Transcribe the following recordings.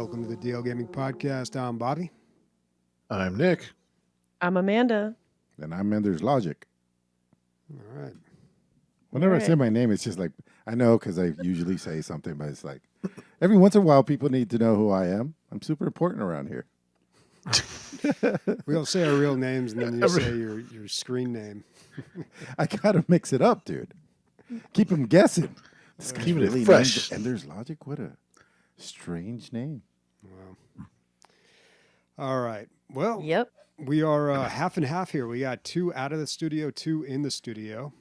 Welcome to the DL Gaming Podcast. I'm Bobby. I'm Nick. I'm Amanda. And I'm Ender's Logic. All right. Whenever I say my name, it's just like, I know because I usually say something, but it's like, every once in a while, people need to know who I am. I'm super important around here. We all say our real names, and then you say your screen name. I got to mix it up, dude. Keep them guessing. This guy's Keeping it really fresh. named Ender's Logic? What a strange name. Wow. All right. Well, Yep. we are half and half here. We got 2 out of the studio, 2 in the studio.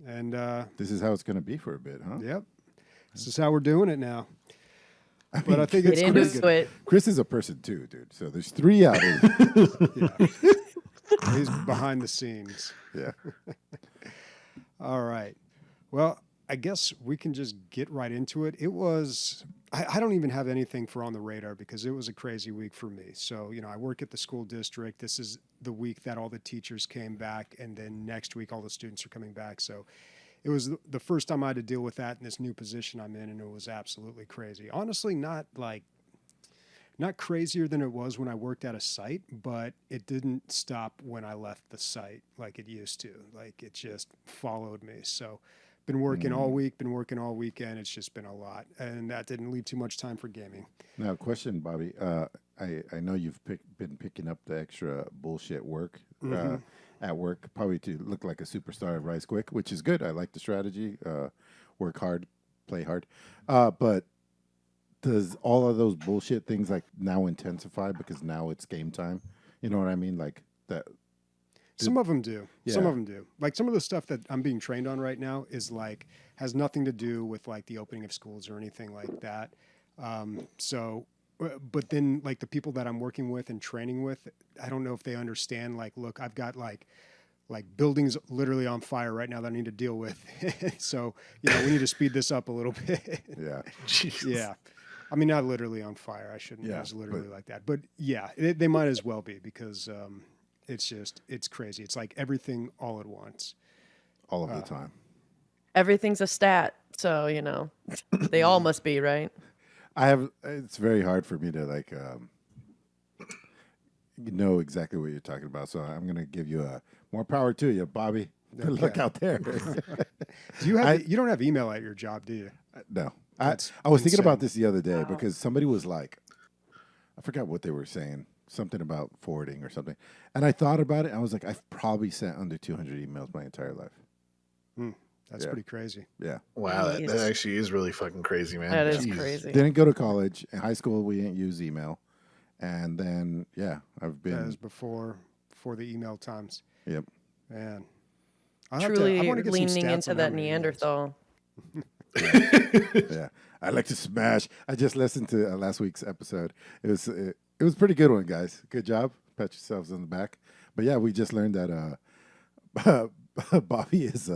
And This is how it's going to be for a bit, huh? yep, this is how we're doing it now. But mean, I think Get it's into pretty good. it. Chris is a person too, dude. So there's 3 out of Yeah. He's behind the scenes. Yeah. All right. Well, I guess we can just get right into it. It was, I don't even have anything for on the radar because it was a crazy week for me. So, I work at the school district. This is the week that all the teachers came back, and then next week all the students are coming back. So it was the first time I had to deal with that in this new position I'm in, and it was absolutely crazy. Honestly, not crazier than it was when I worked at a site, but it didn't stop when I left the site like it used to. Like it just followed me. So been working all week, been working all weekend. It's just been a lot. And that didn't leave too much time for gaming. Now, question, Bobby. I know you've been picking up the extra bullshit work at work, probably to look like a superstar of Rise Quick, which is good. I like the strategy. Work hard, play hard. But does all of those bullshit things like now intensify because now it's game time? You know what I mean? Like that. Some of them do. Some Yeah. of them do. Like some of the stuff that I'm being trained on right now is like has nothing to do with like the opening of schools or anything like that. But then like the people that I'm working with and training with, I don't know if they understand. Like, look, I've got like buildings literally on fire right now that I need to deal with. So we need to speed this up a little bit. Yeah. Jesus. Yeah. I mean, not literally on fire. I shouldn't Yeah, use literally like that. But yeah, they might as well be because it's crazy. It's like everything all at once. All of the time. Everything's a stat, so they all must be, right? It's very hard for me to like know exactly what you're talking about. So I'm going to give you more power to you, Bobby. Good luck out there. Do you have you don't have email at your job, do you? No. That's I was thinking about insane. this the other day Wow. because somebody was like, I forgot what they were saying, something about forwarding or something. And I thought about it. And I was like, I've probably sent under 200 emails my entire life. That's Yeah. pretty crazy. Yeah. Wow, that Jeez. actually is really fucking crazy, man. That is Jeez. crazy. Didn't go to college. In high school, we didn't use email. And then, I've That been, was before the email times. yep. Man. Truly I want to get some leaning stats into on that how many emails. Neanderthal. Yeah, I like to smash. I just listened to last week's episode. It was a pretty good one, guys. Good job. Pat yourselves on the back. But yeah, we just learned that Bobby is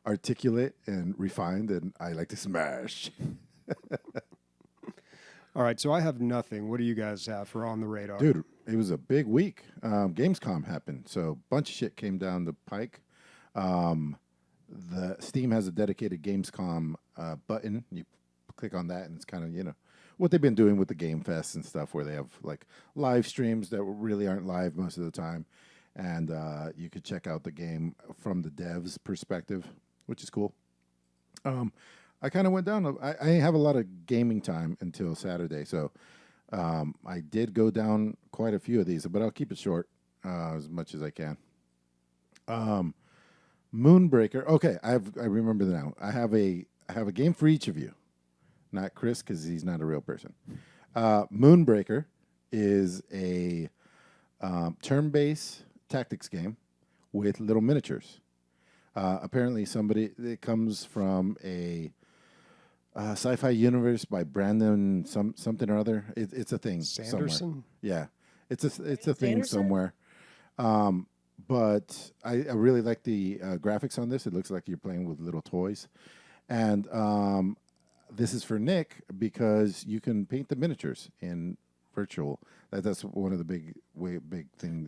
articulate and refined, and I like to smash. All right, so I have nothing. What do you guys have for on the radar? Dude, it was a big week. Gamescom happened, so a bunch of shit came down the pike. The Steam has a dedicated Gamescom button. You click on that, and it's kind of what they've been doing with the Game Fest and stuff, where they have like live streams that really aren't live most of the time, and you could check out the game from the devs' perspective, which is cool. I kind of went down. I have a lot of gaming time until Saturday, so I did go down quite a few of these, but I'll keep it short as much as I can. Moonbreaker. Okay, I remember now. I have a game for each of you, not Chris because he's not a real person. Moonbreaker is a turn-based tactics game with little miniatures. Apparently, it comes from a sci-fi universe by Brandon something or other. It's a thing somewhere. Sanderson? Yeah, it's a thing Sanderson? somewhere. But I really like the graphics on this. It looks like you're playing with little toys, and this is for Nick because you can paint the miniatures in virtual. That's one of the big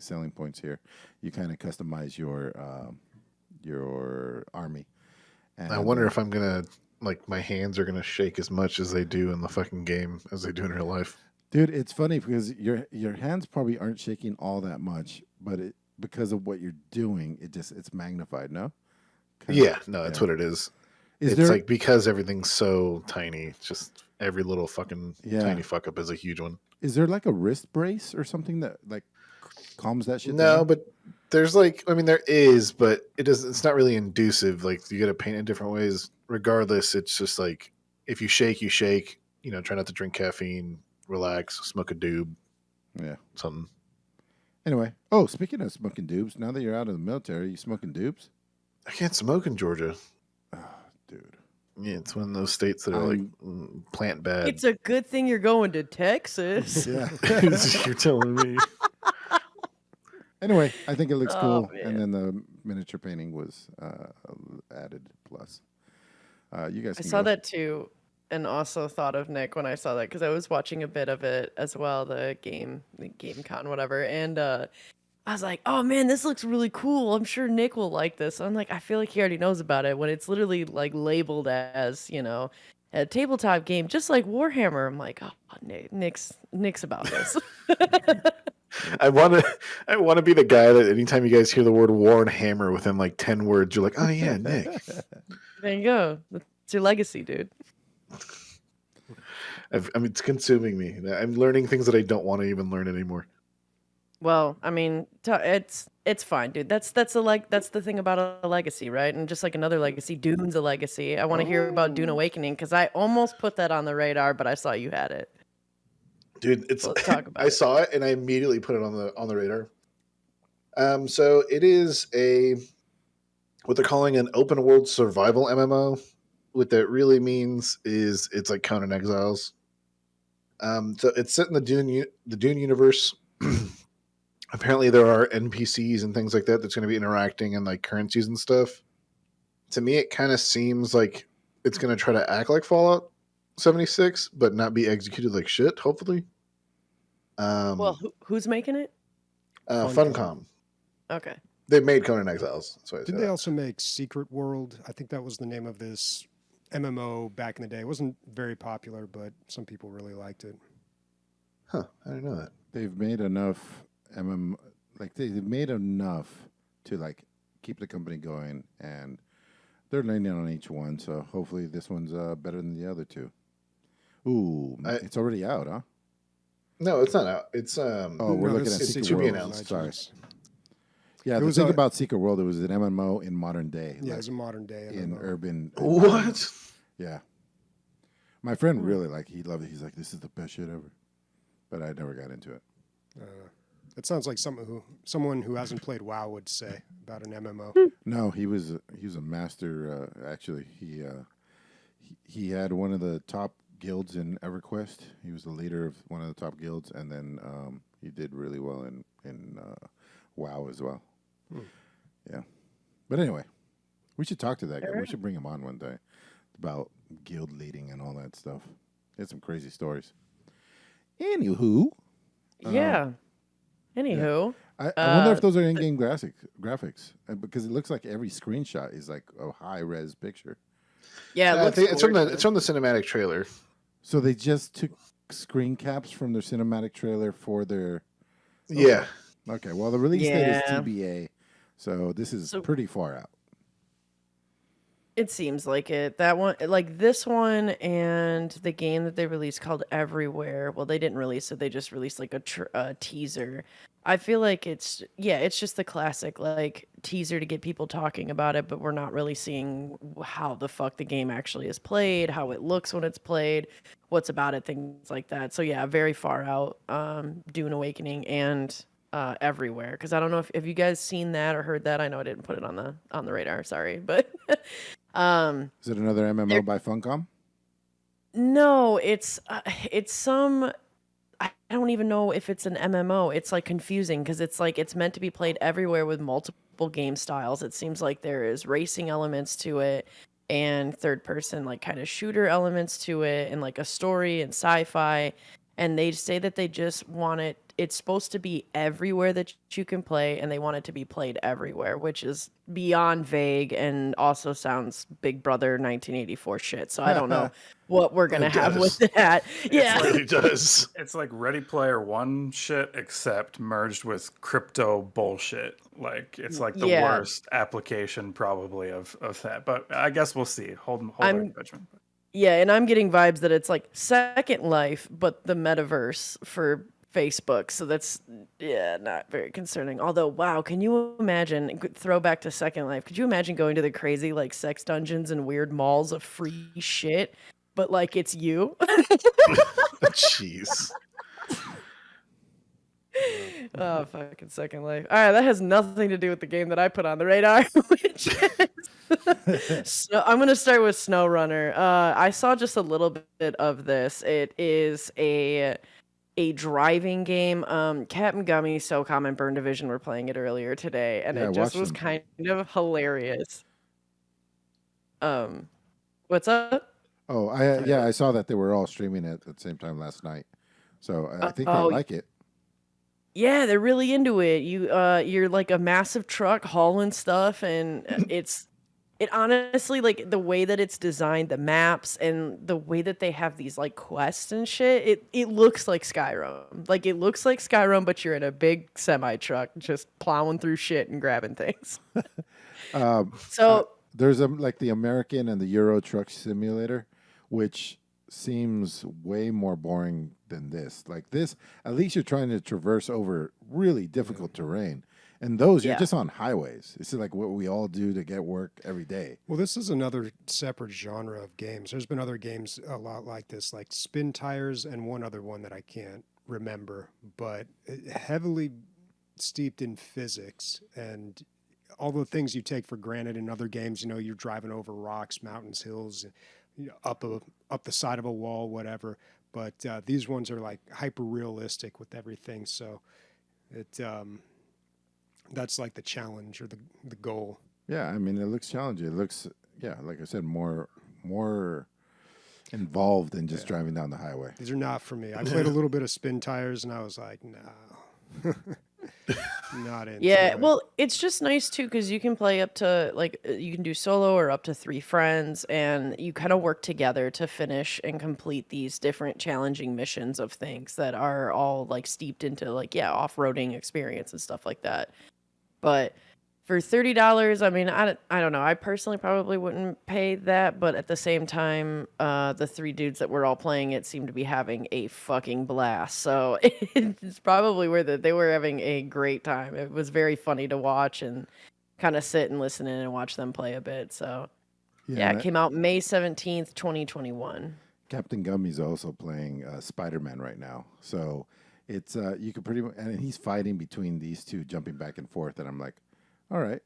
selling points here. You kind of customize your army. And, I wonder if I'm gonna my hands are gonna shake as much as they do in the fucking game as they do in real life. Dude, it's funny because your hands probably aren't shaking all that much, but because of what you're doing, it's magnified. No. Yeah, no, that's yeah. what it is. Is It's there? like because everything's so tiny, just every little fucking Yeah. tiny fuck up is a huge one. Is there like a wrist brace or something that like calms that shit No, down? but there's like, I mean, there is, but it does. It's not really inducive. Like you got to paint in different ways. Regardless, it's just like if you shake, you shake. You know, try not to drink caffeine. Relax. Smoke a doob. Yeah. Something. Anyway, oh, speaking of smoking doobs, now that you're out of the military, you smoking doobs? I can't smoke in Georgia. Oh, dude. Yeah, it's one of those states that are like plant bad. It's a good thing you're going to Texas. Yeah. You're telling me. Anyway, I think it looks Oh, cool, man. and then the miniature painting was added plus. You guys I can saw go. that too, and also thought of Nick when I saw that because I was watching a bit of it as well, the game con, whatever, and I was like, "Oh man, this looks really cool. I'm sure Nick will like this." I'm like, I feel like he already knows about it when it's literally like labeled as, a tabletop game, just like Warhammer. I'm like, oh, Nick's about this. I want to be the guy that anytime you guys hear the word war and hammer within like 10 words, you're like, oh yeah, Nick. There you go. It's your legacy, dude. I mean, it's consuming me. I'm learning things that I don't want to even learn anymore. Well, I mean, it's fine, dude. That's the thing about a legacy, right? And just like another legacy, Dune's a legacy. I want to hear about Dune Awakening because I almost put that on the radar, but I saw you had it. Dude, it's So let's talk about I it. saw it and I immediately put it on the radar. So it is what they're calling an open world survival MMO. What that really means is it's like Counter Exiles. So it's set in the Dune universe. Apparently there are NPCs and things like that that's going to be interacting and like currencies and stuff. To me, it kind of seems like it's going to try to act like Fallout 76, but not be executed like shit. Hopefully. Well, who's making it? Funcom. Okay. They made Conan Exiles. So Did they also make Secret World? I think that was the name of this MMO back in the day. It wasn't very popular, but some people really liked it. Huh? I didn't know that. They've made enough they've made enough to like keep the company going, and they're laying in on each one. So hopefully this one's better than the other two. Ooh, it's already out, huh? No, it's not out. It's Oh, we're looking at it Secret should be World. announced. Sorry. Yeah, It the was thing a- about Secret World, it was an MMO in modern day. Yeah, like, it's a modern day in MMO. urban. What? Yeah. My friend really he loved it. He's like, this is the best shit ever. But I never got into it. It sounds like someone who hasn't played WoW would say about an MMO. No, he was a master. Actually, he had one of the top guilds in EverQuest. He was the leader of one of the top guilds, and then he did really well in WoW as well. Yeah, but anyway, we should talk to that guy. We should bring him on one day about guild leading and all that stuff. He had some crazy stories. Anywho, Yeah. Anywho, I wonder if those are in-game graphics because it looks like every screenshot is like a high-res picture. yeah, it I looks think it's from gorgeous. the cinematic trailer. So they just took screen caps from their cinematic trailer for their. Yeah. Okay, well, the release date is Yeah. TBA, so this is So- pretty far out. It seems like it. That one, like this one, and the game that they released called Everywhere. Well, they didn't release it. They just released like a teaser. I feel like it's just the classic like teaser to get people talking about it, but we're not really seeing how the fuck the game actually is played, how it looks when it's played, what's about it, things like that. So yeah, very far out. Dune Awakening and Everywhere, because I don't know if you guys seen that or heard that. I know I didn't put it on the radar. Sorry, but. Is it another MMO by Funcom? No, it's some. I don't even know if it's an MMO. It's like confusing because it's like it's meant to be played everywhere with multiple game styles. It seems like there is racing elements to it and third person like kind of shooter elements to it and like a story and sci-fi. and they say that they just want it. It's supposed to be everywhere that you can play, and they want it to be played everywhere, which is beyond vague and also sounds Big Brother 1984 shit. So I don't know what we're gonna It have with does. that. Yeah, It really does. It's like Ready Player One shit, except merged with crypto bullshit. Like it's like the Yeah. worst application probably of that. But I guess we'll see. Hold our I'm- judgment. yeah, and I'm getting vibes that it's like Second Life, but the metaverse for Facebook. So that's not very concerning. Although, wow, can you imagine? Throwback to Second Life. Could you imagine going to the crazy like sex dungeons and weird malls of free shit, but like it's you? Jeez. Oh, fucking Second Life. All right, that has nothing to do with the game that I put on the radar, which is... So I'm going to start with SnowRunner. I saw just a little bit of this. It is a driving game. Captain Gummy, SOCOM, and Burn Division were playing it earlier today, and Yeah, I it just watched was them. kind of hilarious. What's up? Oh, I saw that they were all streaming it at the same time last night. So I think they oh, like it. Yeah, they're really into it. You're like a massive truck hauling stuff, and it honestly, like the way that it's designed, the maps and the way that they have these like quests and shit, it looks like Skyrim. Like it looks like Skyrim, but you're in a big semi truck just plowing through shit and grabbing things. So There's like the American and the Euro Truck Simulator, which seems way more boring than this. Like this, at least you're trying to traverse over really difficult terrain. And those, you're Yeah. just on highways. This is like what we all do to get work every day. Well, this is another separate genre of games. There's been other games a lot like this, like Spin Tires and one other one that I can't remember, but heavily steeped in physics and all the things you take for granted in other games. You know, you're driving over rocks, mountains, hills, you know, up the side of a wall, whatever. But these ones are like hyper realistic with everything. So it that's like the challenge or the goal. Yeah, I mean, it looks challenging. It looks, yeah, like I said, more involved than just driving down the highway. These are not for me. I played a little bit of Spin Tires and I was like, no. Not into yeah, it. well, it's just nice too because you can play up to like you can do solo or up to 3 friends, and you kind of work together to finish and complete these different challenging missions of things that are all like steeped into like off-roading experience and stuff like that. But for $30, I mean, I don't know. I personally probably wouldn't pay that, but at the same time, the 3 dudes that were all playing it seemed to be having a fucking blast. So it's probably worth it. They were having a great time. It was very funny to watch and kind of sit and listen in and watch them play a bit. So yeah, and it came out May 17th, 2021. Captain Gummy's also playing Spider-Man right now. So it's you could pretty much, and he's fighting between these two, jumping back and forth, and I'm like, all right,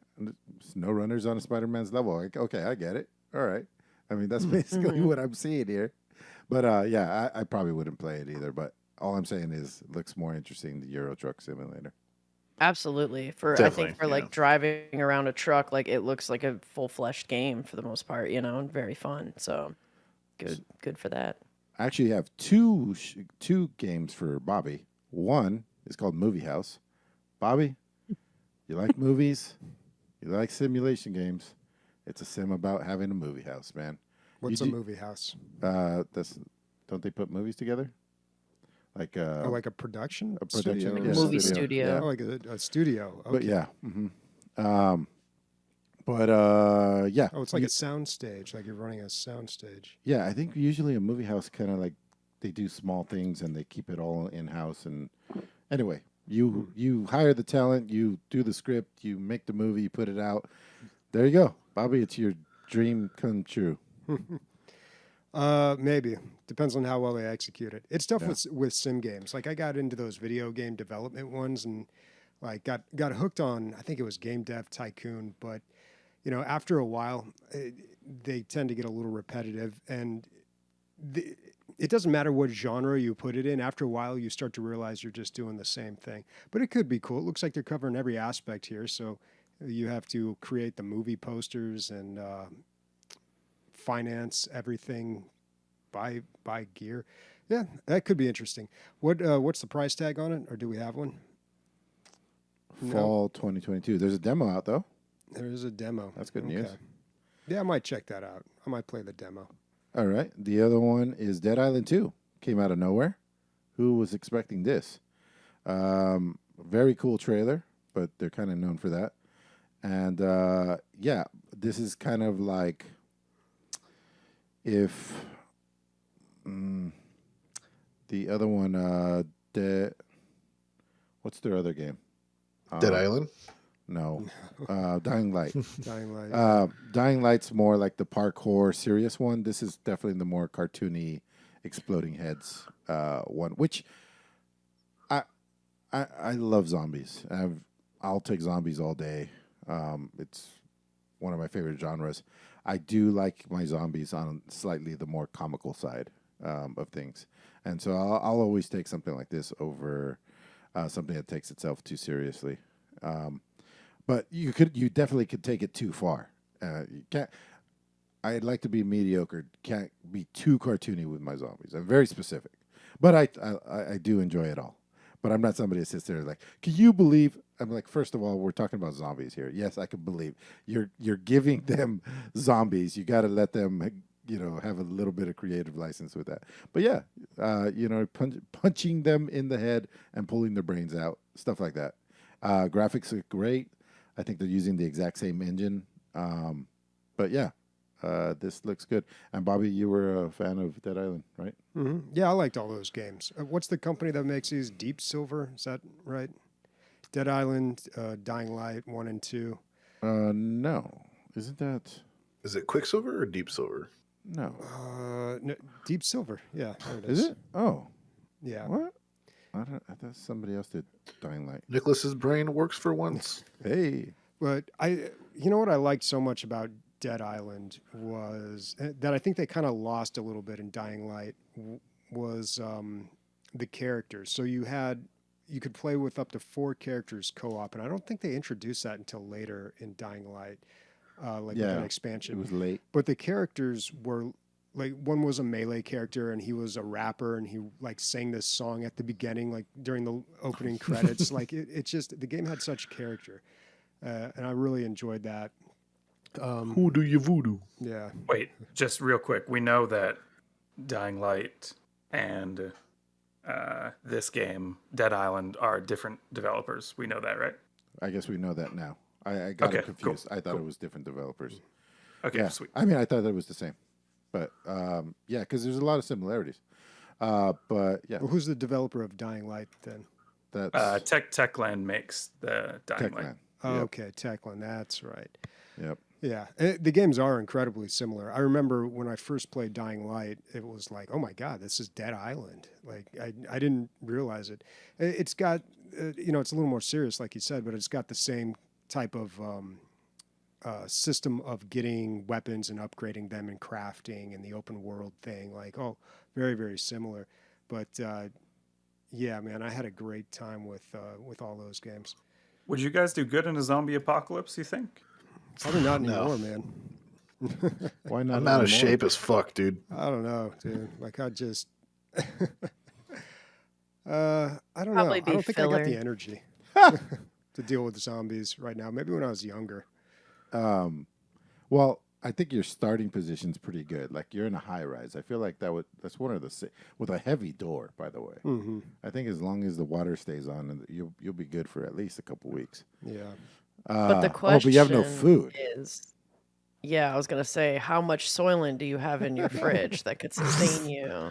SnowRunner's on a Spider-Man's level. Like, okay, I get it. All right. I mean, that's basically what I'm seeing here. But yeah, I probably wouldn't play it either. But all I'm saying is, it looks more interesting than Euro Truck Simulator. Absolutely. I Definitely, think for like driving around a truck, like it looks like a full-fleshed game for the most part, you know, and very fun. So good for that. I actually have two games for Bobby. One is called Moviehouse. Bobby, you like movies? You like simulation games? It's a sim about having a movie house, man. What's You a do- movie house? Don't they put movies together? Like Oh, like a production? a production, studio? yeah, Movie studio. Oh, like a studio. Okay. But yeah, yeah. Oh, it's like a sound stage, like you're running a sound stage. Yeah, I think usually a movie house kind of like they do small things and they keep it all in house. And anyway, you hire the talent, you do the script, you make the movie, you put it out. There you go, Bobby. It's your dream come true. Maybe. Depends on how well they execute it. It's tough with sim games. Like I got into those video game development ones and like got hooked on, I think it was Game Dev Tycoon, but you know, after a while, they tend to get a little repetitive, and it doesn't matter what genre you put it in. After a while, you start to realize you're just doing the same thing. But it could be cool. It looks like they're covering every aspect here. So you have to create the movie posters and finance everything buy gear. Yeah, that could be interesting. What's the price tag on it, or do we have one? No. Fall 2022. There's a demo out though. There is a demo. That's good news. Yeah, I might check that out. I might play the demo. All right. The other one is Dead Island 2. Came out of nowhere. Who was expecting this? Very cool trailer, but they're kind of known for that. And yeah, this is kind of like if the other one, what's their other game? Dead Island. No, Dying Light. Dying Light. Dying Light's more like the parkour serious one. This is definitely the more cartoony, exploding heads one. Which I love zombies. I'll take zombies all day. It's one of my favorite genres. I do like my zombies on slightly the more comical side of things, and so I'll always take something like this over something that takes itself too seriously. But you definitely could take it too far. You can't. I'd like to be mediocre. Can't be too cartoony with my zombies. I'm very specific, but I do enjoy it all. But I'm not somebody that sits there like, can you believe? I'm like, first of all, we're talking about zombies here. Yes, I can believe you're giving them zombies. You got to let them, have a little bit of creative license with that. But yeah, punching them in the head and pulling their brains out, stuff like that. Graphics are great. I think they're using the exact same engine. But yeah, this looks good. And Bobby, you were a fan of Dead Island, right? Mm-hmm. Yeah, I liked all those games. What's the company that makes these? Deep Silver, is that right? Dead Island, Dying Light 1 and 2. No, isn't that? Is it Quicksilver or Deep Silver? No. No, Deep Silver. Yeah, there it Is it? Oh, Yeah. what? I thought somebody else did Dying Light. Nicholas's brain works for once. Hey. But you know what I liked so much about Dead Island was that I think they kind of lost a little bit in Dying Light was the characters. So you could play with up to 4 characters co-op, and I don't think they introduced that until later in Dying Light, with an expansion. It was late. But the characters were like, one was a melee character, and he was a rapper, and he like sang this song at the beginning, like during the opening credits. Like it just, the game had such character, and I really enjoyed that. Who do you voodoo? Yeah. Wait, just real quick. We know that Dying Light and this game, Dead Island, are different developers. We know that, right? I guess we know that now. I got it Okay, confused. cool, I thought cool. it was different developers. Okay, Yeah. sweet. I mean, I thought that it was the same. But yeah, because there's a lot of similarities. But yeah, Well, who's the developer of Dying Light then? that's Techland makes the Dying Light. Techland. Oh, Yep. okay, Techland. That's right. Yep. Yeah, the games are incredibly similar. I remember when I first played Dying Light, it was like, oh my God, this is Dead Island. Like, I didn't realize it. It's got, it's a little more serious, like you said, but it's got the same type of system of getting weapons and upgrading them and crafting and the open world thing. Like, very, very similar. But yeah, man, I had a great time with all those games. Would you guys do good in a zombie apocalypse, you think? Probably not No. anymore, man. Why not? I'm out of anymore? shape as fuck, dude. I don't know, dude. Like, I just, I don't know. Probably I be don't think I got the filler. energy to deal with zombies right now. Maybe when I was younger. Well, I think your starting position's pretty good. Like you're in a high rise. I feel like that's one of the with a heavy door, by the way. Mm-hmm. I think as long as the water stays on, you'll be good for at least a couple weeks. Yeah. But the Oh, question but you have no food. is, yeah, I was gonna say, how much Soylent do you have in your fridge that could sustain you?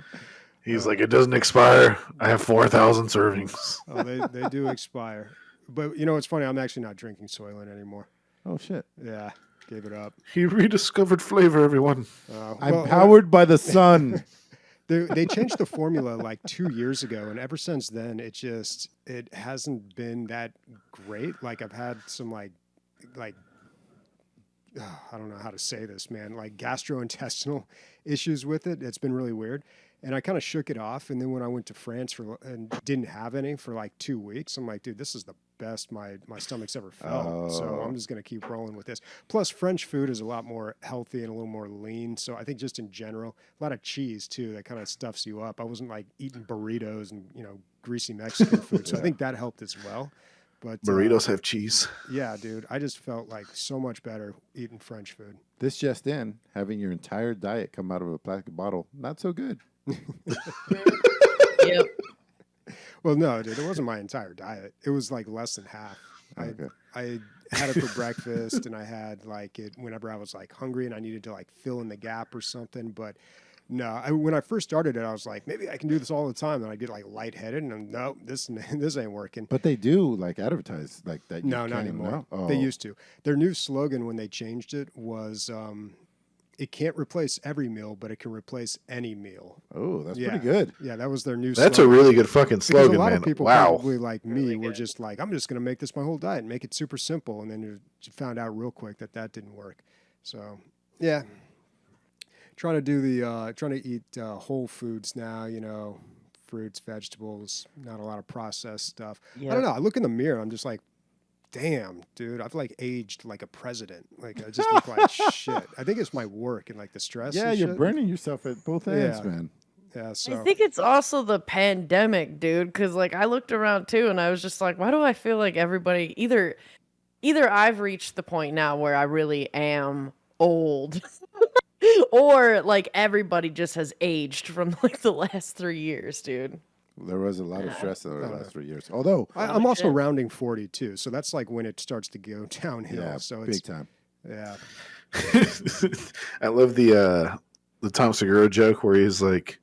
He's like, it doesn't expire. I have 4,000 servings. Oh, they do expire. But it's funny. I'm actually not drinking Soylent anymore. Oh shit! Yeah, gave it up. He rediscovered flavor, everyone. I'm powered by the sun. They changed the formula like 2 years ago, and ever since then, it hasn't been that great. Like I've had some like I don't know how to say this, man. Like gastrointestinal issues with it. It's been really weird. And I kind of shook it off. And then when I went to France and didn't have any for like 2 weeks, I'm like, dude, this is the best my stomach's ever felt. So I'm just going to keep rolling with this. Plus, French food is a lot more healthy and a little more lean. So I think just in general, a lot of cheese too, that kind of stuffs you up. I wasn't like eating burritos and, greasy Mexican food. So I think that helped as well. But Burritos have cheese. yeah, dude, I just felt like so much better eating French food. This just in, having your entire diet come out of a plastic bottle, not so good. Yep. Well, no, dude, it wasn't my entire diet. It was like less than half. Okay. I had it for breakfast, and I had like it whenever I was like hungry and I needed to like fill in the gap or something. But no, when I first started it, I was like, maybe I can do this all the time. And I get like lightheaded, and I'm, no, this ain't working. But they do like advertise like that. You No, not can't anymore. know? Oh. They used to. Their new slogan when they changed it was, "It can't replace every meal, but it can replace any meal." Oh, that's Yeah. pretty good. Yeah, that was their new. That's a slogan. really good fucking Because slogan, a lot man. of people Wow. probably like me Really were good. just like, I'm just going to make this my whole diet and make it super simple. And then you found out real quick that didn't work. So, yeah. Trying to eat whole foods now, fruits, vegetables, not a lot of processed stuff. I don't know. I look in the mirror, I'm just like, damn, dude, I've like aged like a president. Like I just look like shit. I think it's my work and like the stress. Yeah, and you're shit. burning yourself at both ends, Yeah. man. Yeah, I so think it's also the pandemic, dude, because like I looked around too and I was just like, why do I feel like everybody either I've reached the point now where I really am old or like everybody just has aged from like the last 3 years, dude. There was a lot of stress over the know. last 3 years. Although, I'm also shit. rounding 40 too. So that's like when it starts to go downhill. yeah, So big it's time. yeah. I love the Tom Segura joke where he's like,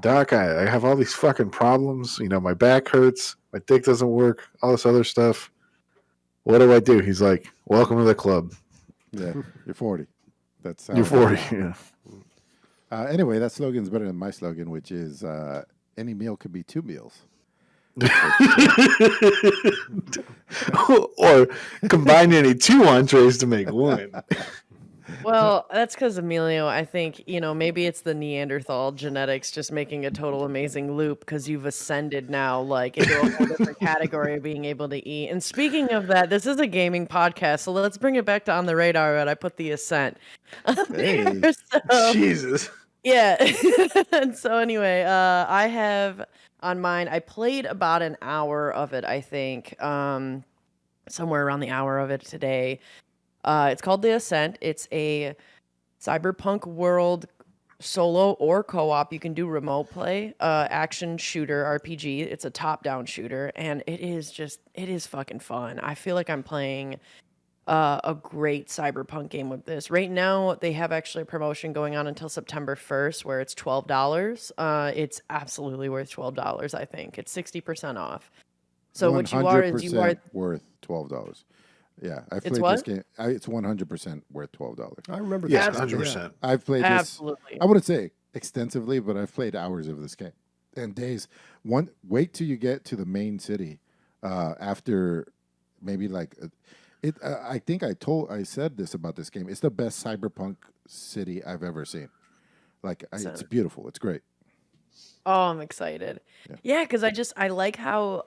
Doc, I have all these fucking problems. My back hurts, my dick doesn't work, all this other stuff. What do I do? He's like, welcome to the club. Yeah, you're 40. That's how You're it 40. Yeah. Anyway, that slogan's better than my slogan, which is any meal could be 2 meals. Or combine any 2 entrees to make one. Well, that's because Emilio, I think, maybe it's the Neanderthal genetics just making a total amazing loop because you've ascended now, like, into a whole different category of being able to eat. And speaking of that, this is a gaming podcast, so let's bring it back to On the Radar, but I put the Ascent. Hey. So, Jesus. yeah. And so anyway, I have on mine, I played about an hour of it, I think, somewhere around the hour of it today. It's called The Ascent. It's a cyberpunk world solo or co-op. You can do remote play, action shooter RPG. It's a top-down shooter, and it is fucking fun. I feel like I'm playing a great cyberpunk game with this. Right now, they have actually a promotion going on until September 1st where it's $12. It's absolutely worth $12, I think. It's 60% off. So what you are is you are 100% worth $12. Yeah, I've It's played what? this game. It's 100% worth $12. I remember Yeah, this. 100%. I've played this. absolutely. I wouldn't say extensively, but I've played hours of this game and days. Wait till you get to the main city. After maybe like it. I think I said this about this game. It's the best cyberpunk city I've ever seen. Like it's beautiful. It's great. Oh, I'm excited. Yeah, because I like how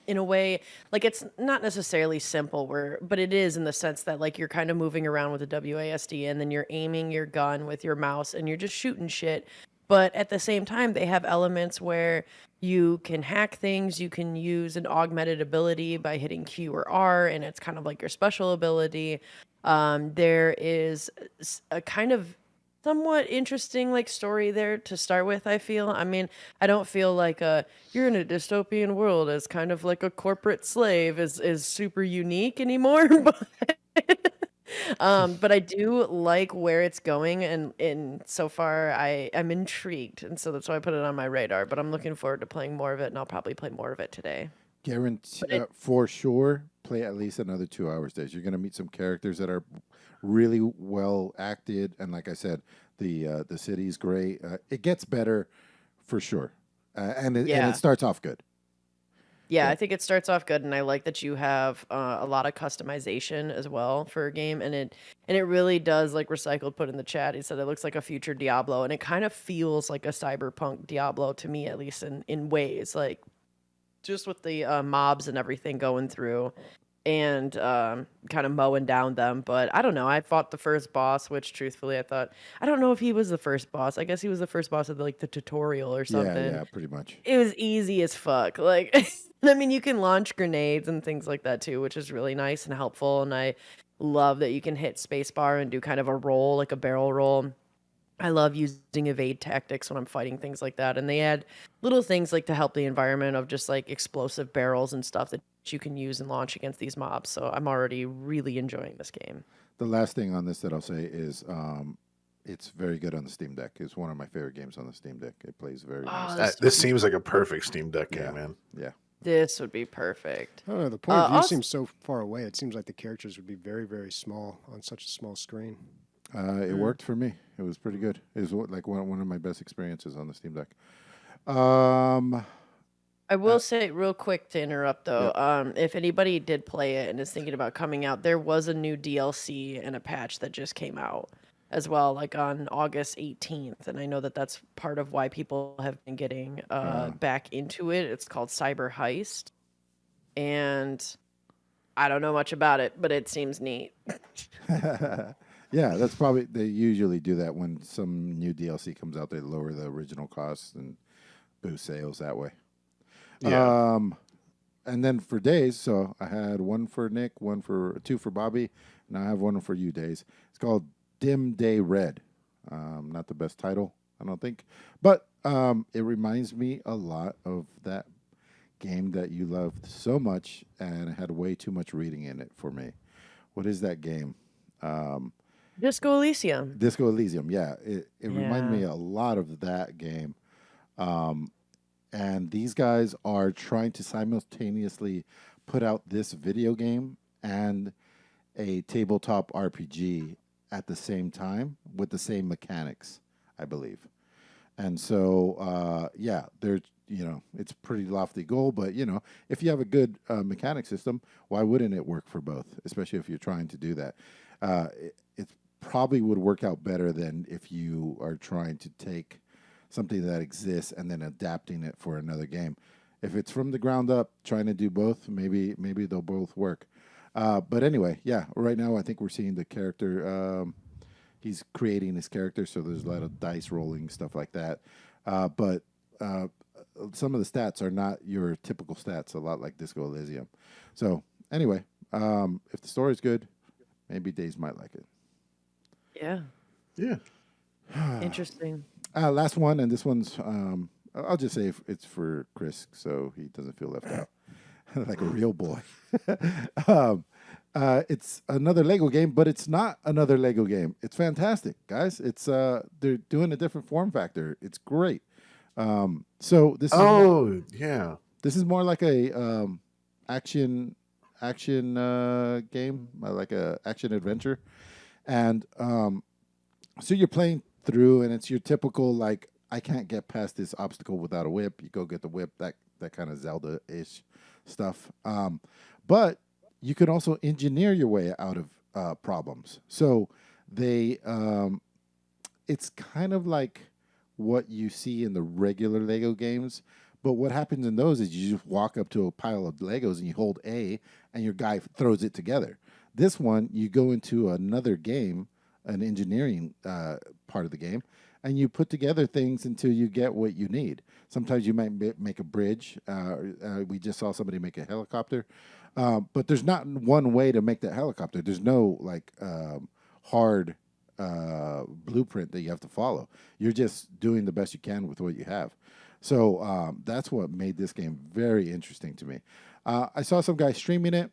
in a way, like it's not necessarily simple but it is in the sense that like you're kind of moving around with a WASD and then you're aiming your gun with your mouse and you're just shooting shit. But at the same time, they have elements where you can hack things, you can use an augmented ability by hitting Q or R, and it's kind of like your special ability. There is a kind of somewhat interesting like story there to start with. I feel, I mean, I don't feel like you're in a dystopian world as kind of like a corporate slave is super unique anymore. But I do like where it's going, and so far I'm intrigued, and so that's why I put it on my radar. But I'm looking forward to playing more of it, and I'll probably play more of it today. Guarantee for sure. Play at least another 2 hours. Days. You're gonna meet some characters that are really well acted, and like I said, the city's great. It gets better for sure, and it starts off good. Yeah, I think it starts off good, and I like that you have a lot of customization as well for a game, and it really does, like Recycled put in the chat. He said it looks like a future Diablo, and it kind of feels like a cyberpunk Diablo to me, at least in ways, like just with the mobs and everything going through, and kind of mowing down them. But I don't know. I fought the first boss, which truthfully I don't know if he was the first boss. I guess he was the first boss of like the tutorial or something. Yeah, pretty much. It was easy as fuck. Like, I mean, you can launch grenades and things like that too, which is really nice and helpful. And I love that you can hit spacebar and do kind of a roll, like a barrel roll. I love using evade tactics when I'm fighting things like that. And they add little things like to help the environment of just like explosive barrels and stuff that you can use and launch against these mobs. So I'm already really enjoying this game. The last thing on this that I'll say is it's very good on the Steam Deck. It's one of my favorite games on the Steam Deck. It plays very nice. This seems like a perfect Steam Deck game, Yeah. man. Yeah. This would be perfect. I don't know. The point of view also- seems so far away. It seems like the characters would be very, very small on such a small screen. It worked for me. It was pretty good. It was like one of my best experiences on the Steam Deck. Um, I will say real quick to interrupt though, if anybody did play it and is thinking about coming out, there was a new DLC and a patch that just came out as well, like on August 18th. And I know that that's part of why people have been getting back into it. It's called Cyber Heist. And I don't know much about it, but it seems neat. yeah, that's probably they usually do that when some new DLC comes out. They lower the original costs and boost sales that way. Yeah. And then for days, so I had one for Nick, two for Bobby, and I have one for you, Days. It's called Dim Day Red. Not the best title, I don't think, but it reminds me a lot of that game that you loved so much, and it had way too much reading in it for me. What is that game? Disco Elysium. Disco Elysium. Yeah, it Yeah. reminded me a lot of that game. And these guys are trying to simultaneously put out this video game and a tabletop RPG at the same time with the same mechanics, I believe. And so, they're it's a pretty lofty goal, but if you have a good mechanic system, why wouldn't it work for both? Especially if you're trying to do that, it probably would work out better than if you are trying to take something that exists and then adapting it for another game. If it's from the ground up, trying to do both, maybe they'll both work. But anyway, yeah, right now I think we're seeing the character. He's creating his character, so there's a lot of dice rolling, stuff like that. But some of the stats are not your typical stats, a lot like Disco Elysium. So anyway, if the story's good, maybe Days might like it. Yeah. Yeah. Interesting. Last one, and this one's, I'll just say it's for Chris, so he doesn't feel left out like a real boy. It's another Lego game, but it's not another Lego game. It's fantastic, guys. It's they're doing a different form factor. It's great. So this this is more like a action game, like a action adventure, and so you're playing through, and it's your typical like I can't get past this obstacle without a whip. You go get the whip, that kind of Zelda-ish stuff. But you can also engineer your way out of problems. So they, it's kind of like what you see in the regular Lego games. But what happens in those is you just walk up to a pile of Legos and you hold A, and your guy throws it together. This one, you go into another game, an engineering part of the game, and you put together things until you get what you need. Sometimes you might make a bridge. We just saw somebody make a helicopter. But there's not one way to make that helicopter. There's no like hard blueprint that you have to follow. You're just doing the best you can with what you have. So that's what made this game very interesting to me. I saw some guy streaming it.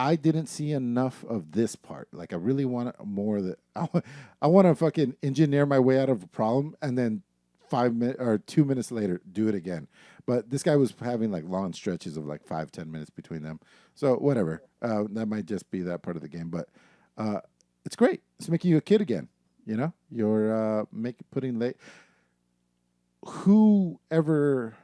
I didn't see enough of this part. Like I really want more of the. I want to fucking engineer my way out of a problem and then 5 minutes or 2 minutes later do it again. But this guy was having like long stretches of like 5-10 minutes between them. So whatever. That might just be that part of the game. But it's great. It's making you a kid again. You know, you're putting late. whoever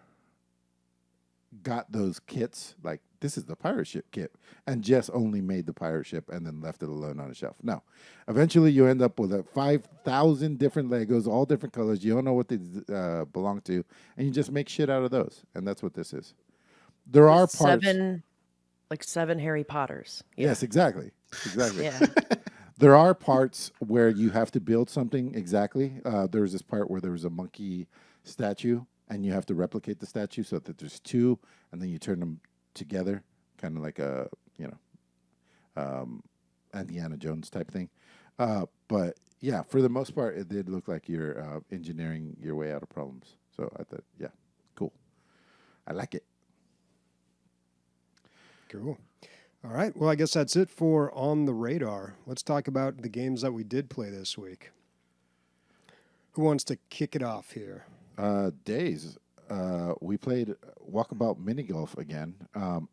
got those kits, like this is the pirate ship kit, and just only made the pirate ship and then left it alone on a shelf. No, eventually you end up with 5,000 different Legos, all different colors. You don't know what they belong to, and you just make shit out of those, and that's what this is. There are parts. Seven Harry Potters. Yeah. Yes, exactly. Yeah. There are parts where you have to build something exactly. There's this part where there was a monkey statue, and you have to replicate the statue so that there's two, and then you turn them together, kind of like a Indiana Jones type thing. But yeah, for the most part, it did look like you're engineering your way out of problems. So I thought, yeah, cool. I like it. Cool. All right. Well, I guess that's it for On the Radar. Let's talk about the games that we did play this week. Who wants to kick it off here? Days. We played Walkabout Mini Golf again.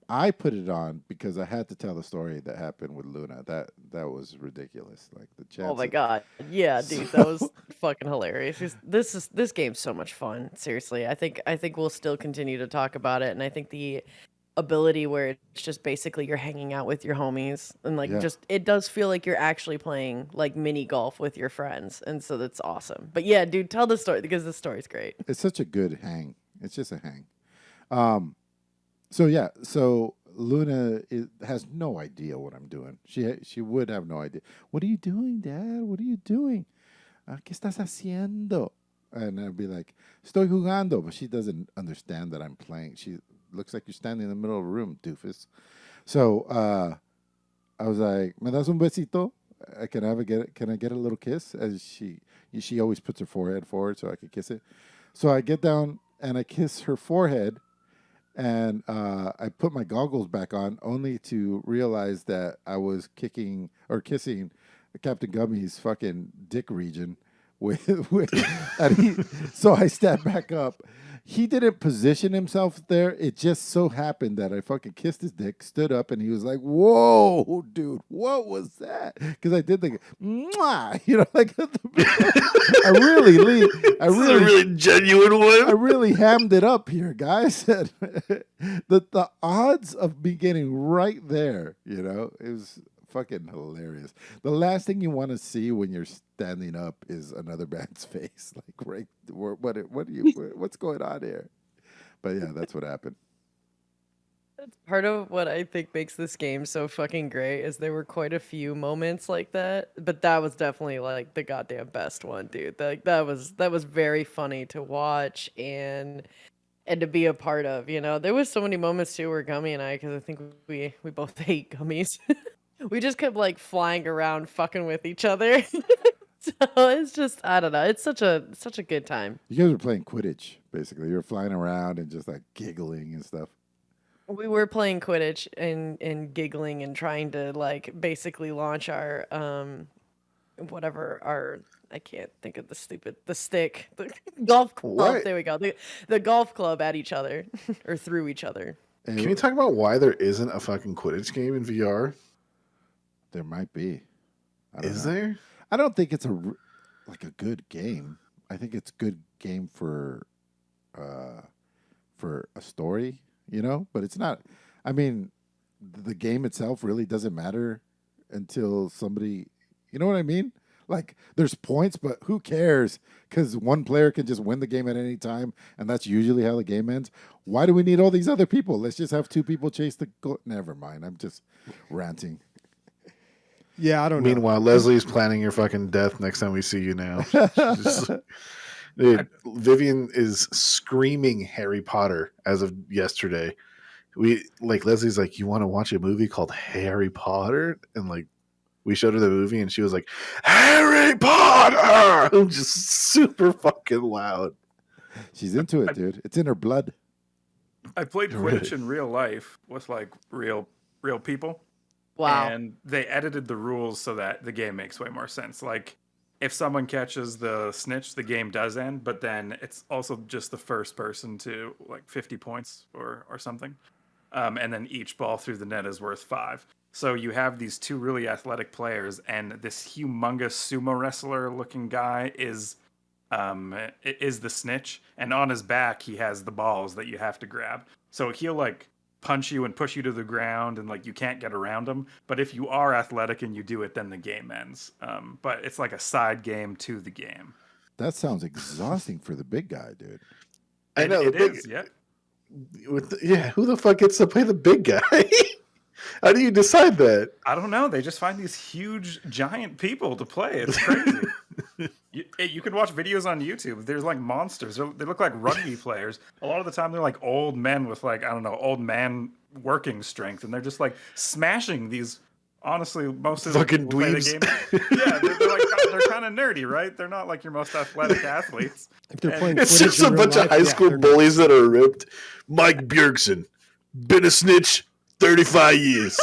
I put it on because I had to tell the story that happened with Luna. That was ridiculous. Like the chance. Oh my god. Yeah, dude, that was fucking hilarious. This game's so much fun. Seriously. I think we'll still continue to talk about it, and I think the ability where it's just basically you're hanging out with your homies and just it does feel like you're actually playing like mini golf with your friends, and so that's awesome. But yeah, dude, tell the story because the story's great. It's such a good hang. It's just a hang. So Luna has no idea what I'm doing. She would have no idea. What are you doing, Dad? What are you doing? ¿Qué estás haciendo? And I'd be like, estoy jugando, but she doesn't understand that I'm playing. She looks like you're standing in the middle of a room, doofus. So I was like, ¿me das un besito? Can I get a little kiss? As she always puts her forehead forward so I could kiss it. So I get down and I kiss her forehead, and I put my goggles back on, only to realize that I was kissing Captain Gummy's fucking dick region. So I stepped back up. He didn't position himself there. It just so happened that I fucking kissed his dick, stood up, and he was like, "Whoa, dude, what was that?" Because I did the, mwah, like I really, a really genuine one. I really hammed it up here, guys. The odds of me getting right there, it was fucking hilarious. The last thing you want to see when you're standing up is another man's face. Like, right, what's going on here? But yeah, that's what happened. That's part of what I think makes this game so fucking great is there were quite a few moments like that, but that was definitely like the goddamn best one, dude. That was very funny to watch and to be a part of. There was so many moments too where Gummy and I, because I think we both hate gummies. We just kept like flying around fucking with each other. So it's just, I don't know. It's such a good time. You guys were playing Quidditch, basically. You were flying around and just like giggling and stuff. We were playing Quidditch and giggling and trying to like basically launch our I can't think of the golf club. What? There we go. The golf club at each other or through each other. Can you talk about why there isn't a fucking Quidditch game in VR? There might be. Is there? I don't think it's a good game. I think it's a good game for a story, but it's not. I mean, the game itself really doesn't matter until somebody, you know what I mean? Like, there's points, but who cares? Because one player can just win the game at any time, and that's usually how the game ends. Why do we need all these other people? Let's just have two people chase the goal. Never mind. I'm just ranting. Yeah, I don't know. Meanwhile, Leslie's planning your fucking death next time we see you now. Dude, Vivian is screaming Harry Potter as of yesterday. Leslie's like, you want to watch a movie called Harry Potter? And we showed her the movie and she was like, Harry Potter! Just super fucking loud. She's into it, dude. It's in her blood. I played Quidditch in real life with real people. Wow. And they edited the rules so that the game makes way more sense. Like, if someone catches the snitch, the game does end, but then it's also just the first person to 50 points or something. And then each ball through the net is worth 5. So you have these two really athletic players, and this humongous sumo wrestler looking guy is is the snitch, and on his back he has the balls that you have to grab. So he'll like punch you and push you to the ground, and like you can't get around him. But if you are athletic and you do it, then the game ends. But it's like a side game to the game. That sounds exhausting for the big guy, dude. I know It the big. is, yeah. Who the fuck gets to play the big guy? How do you decide that? I don't know. They just find these huge, giant people to play. It's crazy. You can watch videos on YouTube. There's like monsters. They look like rugby players. A lot of the time, they're like old men with like, I don't know, old man working strength, and they're just like smashing these. Honestly, most of the Fucking people play the dweebs. game. Yeah, they're kind of nerdy, right? They're not like your most athletic athletes. If they're And- playing It's Quidditch just in a real bunch of life, high yeah, school they're not- bullies that are ripped. Mike Bjergsen, been a snitch 35 years.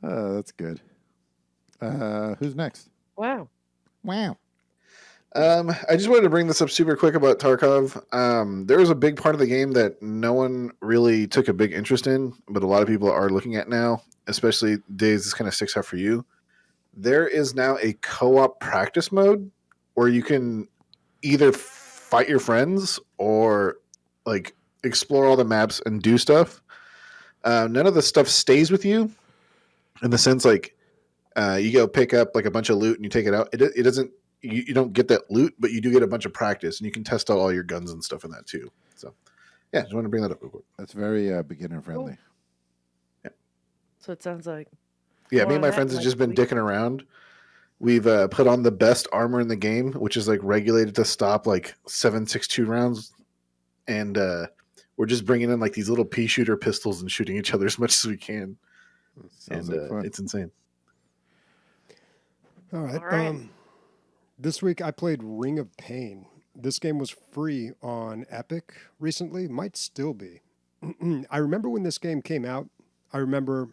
That's good. Who's next? Wow. Wow. I just wanted to bring this up super quick about Tarkov. There was a big part of the game that no one really took a big interest in, but a lot of people are looking at now, especially Days, this kind of sticks out for you. There is now a co-op practice mode where you can either fight your friends or like explore all the maps and do stuff. None of the stuff stays with you in the sense like you go pick up like a bunch of loot and you take it out. It doesn't. You don't get that loot, but you do get a bunch of practice, and you can test out all your guns and stuff in that too. So, yeah, just want to bring that up real quick. That's very beginner friendly. So it sounds like Yeah, More me on and my that friends have next just been week. dicking around. We've put on the best armor in the game, which is like regulated to stop like 7.62 rounds, and we're just bringing in like these little pea shooter pistols and shooting each other as much as we can, Sounds and like fun. it's insane. All right. All right. This week I played Ring of Pain. This game was free on Epic recently, might still be. I remember when this game came out. I remember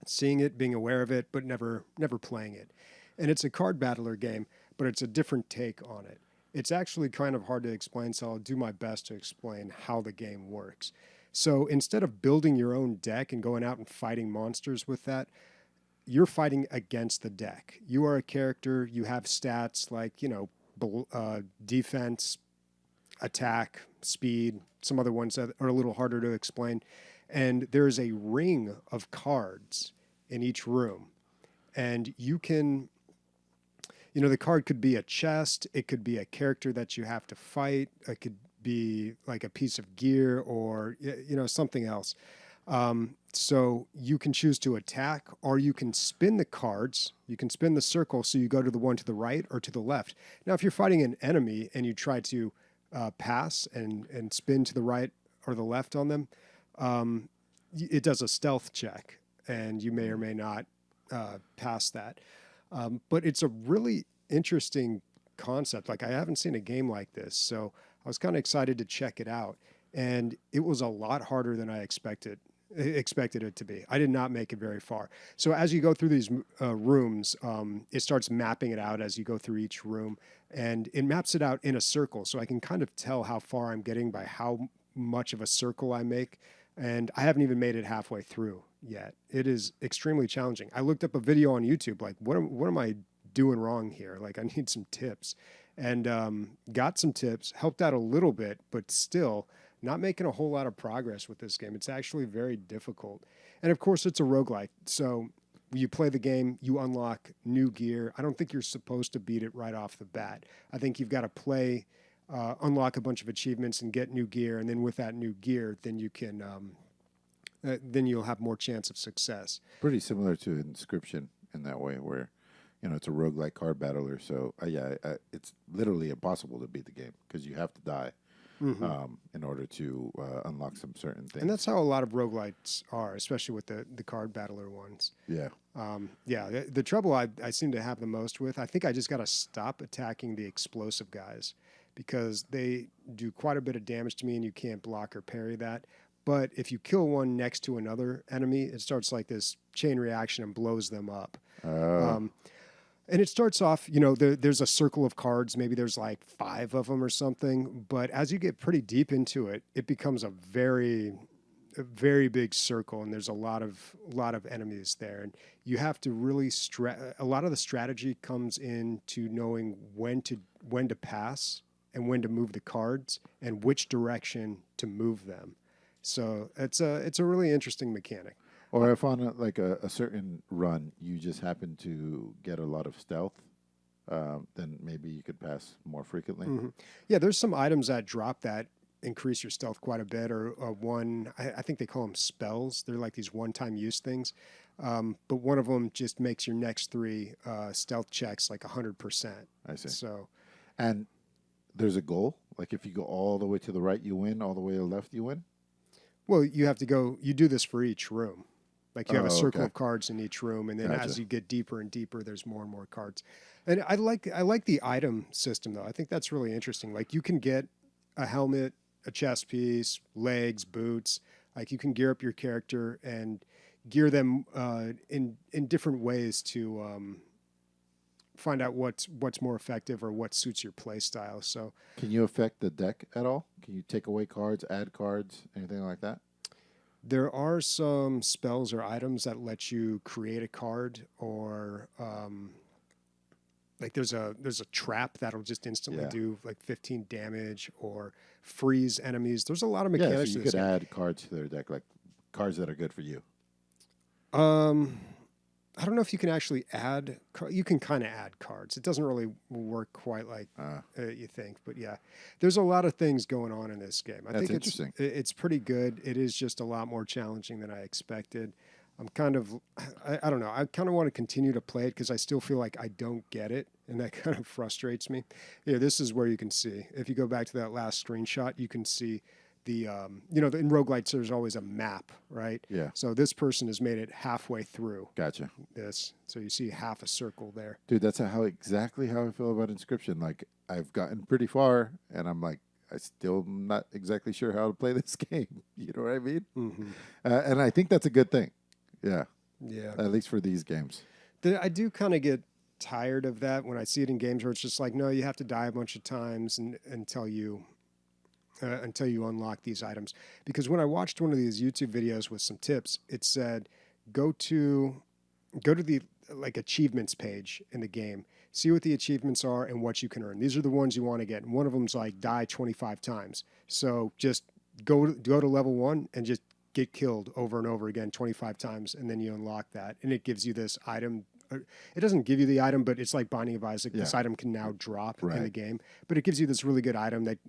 seeing it, being aware of it, but never playing it. And it's a card battler game, but it's a different take on it. It's actually kind of hard to explain, so I'll do my best to explain how the game works. So instead of building your own deck and going out and fighting monsters with that, you're fighting against the deck. You are a character, you have stats like, defense, attack, speed, some other ones that are a little harder to explain. And there's a ring of cards in each room. And you can, the card could be a chest, it could be a character that you have to fight, it could be like a piece of gear or, something else. So you can choose to attack, or you can spin the cards. You can spin the circle, so you go to the one to the right or to the left. Now, if you're fighting an enemy and you try to pass and spin to the right or the left on them, it does a stealth check, and you may or may not pass that. But it's a really interesting concept. Like, I haven't seen a game like this, so I was kind of excited to check it out. And it was a lot harder than I expected it to be. I did not make it very far. So as you go through these rooms, it starts mapping it out as you go through each room, and it maps it out in a circle. So I can kind of tell how far I'm getting by how much of a circle I make. And I haven't even made it halfway through yet. It is extremely challenging. I looked up a video on YouTube, like, what am I doing wrong here? Like, I need some tips. And got some tips, helped out a little bit, but still not making a whole lot of progress with this game. It's actually very difficult. And of course, it's a roguelike. So you play the game, you unlock new gear. I don't think you're supposed to beat it right off the bat. I think you've got to play, unlock a bunch of achievements and get new gear. And then with that new gear, then you can, then you'll have more chance of success. Pretty similar to Inscription in that way, where it's a roguelike card battler. So it's literally impossible to beat the game because you have to die in order to unlock some certain things. And that's how a lot of roguelites are, especially with the card battler ones. Yeah. The trouble I seem to have the most with, I think I just got to stop attacking the explosive guys because they do quite a bit of damage to me and you can't block or parry that. But if you kill one next to another enemy, it starts like this chain reaction and blows them up. And it starts off, there's a circle of cards. Maybe there's like 5 of them or something. But as you get pretty deep into it, it becomes a very a very big circle, and there's a lot of enemies there, and you have to really a lot of the strategy comes into knowing when to pass and when to move the cards and which direction to move them. So it's a really interesting mechanic. Or if on a certain run you just happen to get a lot of stealth, then maybe you could pass more frequently. Mm-hmm. Yeah, there's some items that drop that increase your stealth quite a bit, or I think they call them spells. They're like these one-time use things. But one of them just makes your next 3 stealth checks like 100%. I see. So, and there's a goal. Like if you go all the way to the right, you win. All the way to the left, you win. well, you have to go. You do this for each room. Like you have a circle okay. of cards in each room, and then Gotcha. as you get deeper and deeper, there's more and more cards. And I like the item system though. I think that's really interesting. Like you can get a helmet, a chest piece, legs, boots. Like you can gear up your character and gear them in different ways to find out what's more effective or what suits your play style. So Can you affect the deck at all? Can you take away cards, add cards, anything like that? there are some spells or items that let you create a card, or like there's a trap that'll just instantly Yeah. do like 15 damage or freeze enemies. There's a lot of Yeah, mechanics. so to you this could game. add cards to their deck, like cards that are good for you. I don't know if you can actually add. You can kind of add cards. It doesn't really work quite like you think, but yeah, there's a lot of things going on in this game. I That's think interesting. It's pretty good. It is just a lot more challenging than I expected. I'm kind of, I don't know. I kind of want to continue to play it because I still feel like I don't get it, and that kind of frustrates me. Yeah, this is where you can see. If you go back to that last screenshot, you can see the, in roguelites there's always a map, right? Yeah. So this person has made it halfway through Gotcha. this, so you see half a circle there. Dude, that's exactly how I feel about Inscription. Like, I've gotten pretty far, and I'm like, I still not exactly sure how to play this game. You know what I mean? Mm-hmm. And I think that's a good thing. Yeah, Yeah, at least for these games. I do kind of get tired of that when I see it in games where it's just like, no, you have to die a bunch of times until you unlock these items. Because when I watched one of these YouTube videos with some tips, it said go to the like achievements page in the game, see what the achievements are and what you can earn. These are the ones you want to get, and one of them's like die 25 times. So just go to level 1 and just get killed over and over again 25 times, and then you unlock that, and it gives you this item. It doesn't give you the item, but it's like Binding of Isaac. Yeah. This item can now drop in the Right. game, but it gives you this really good item that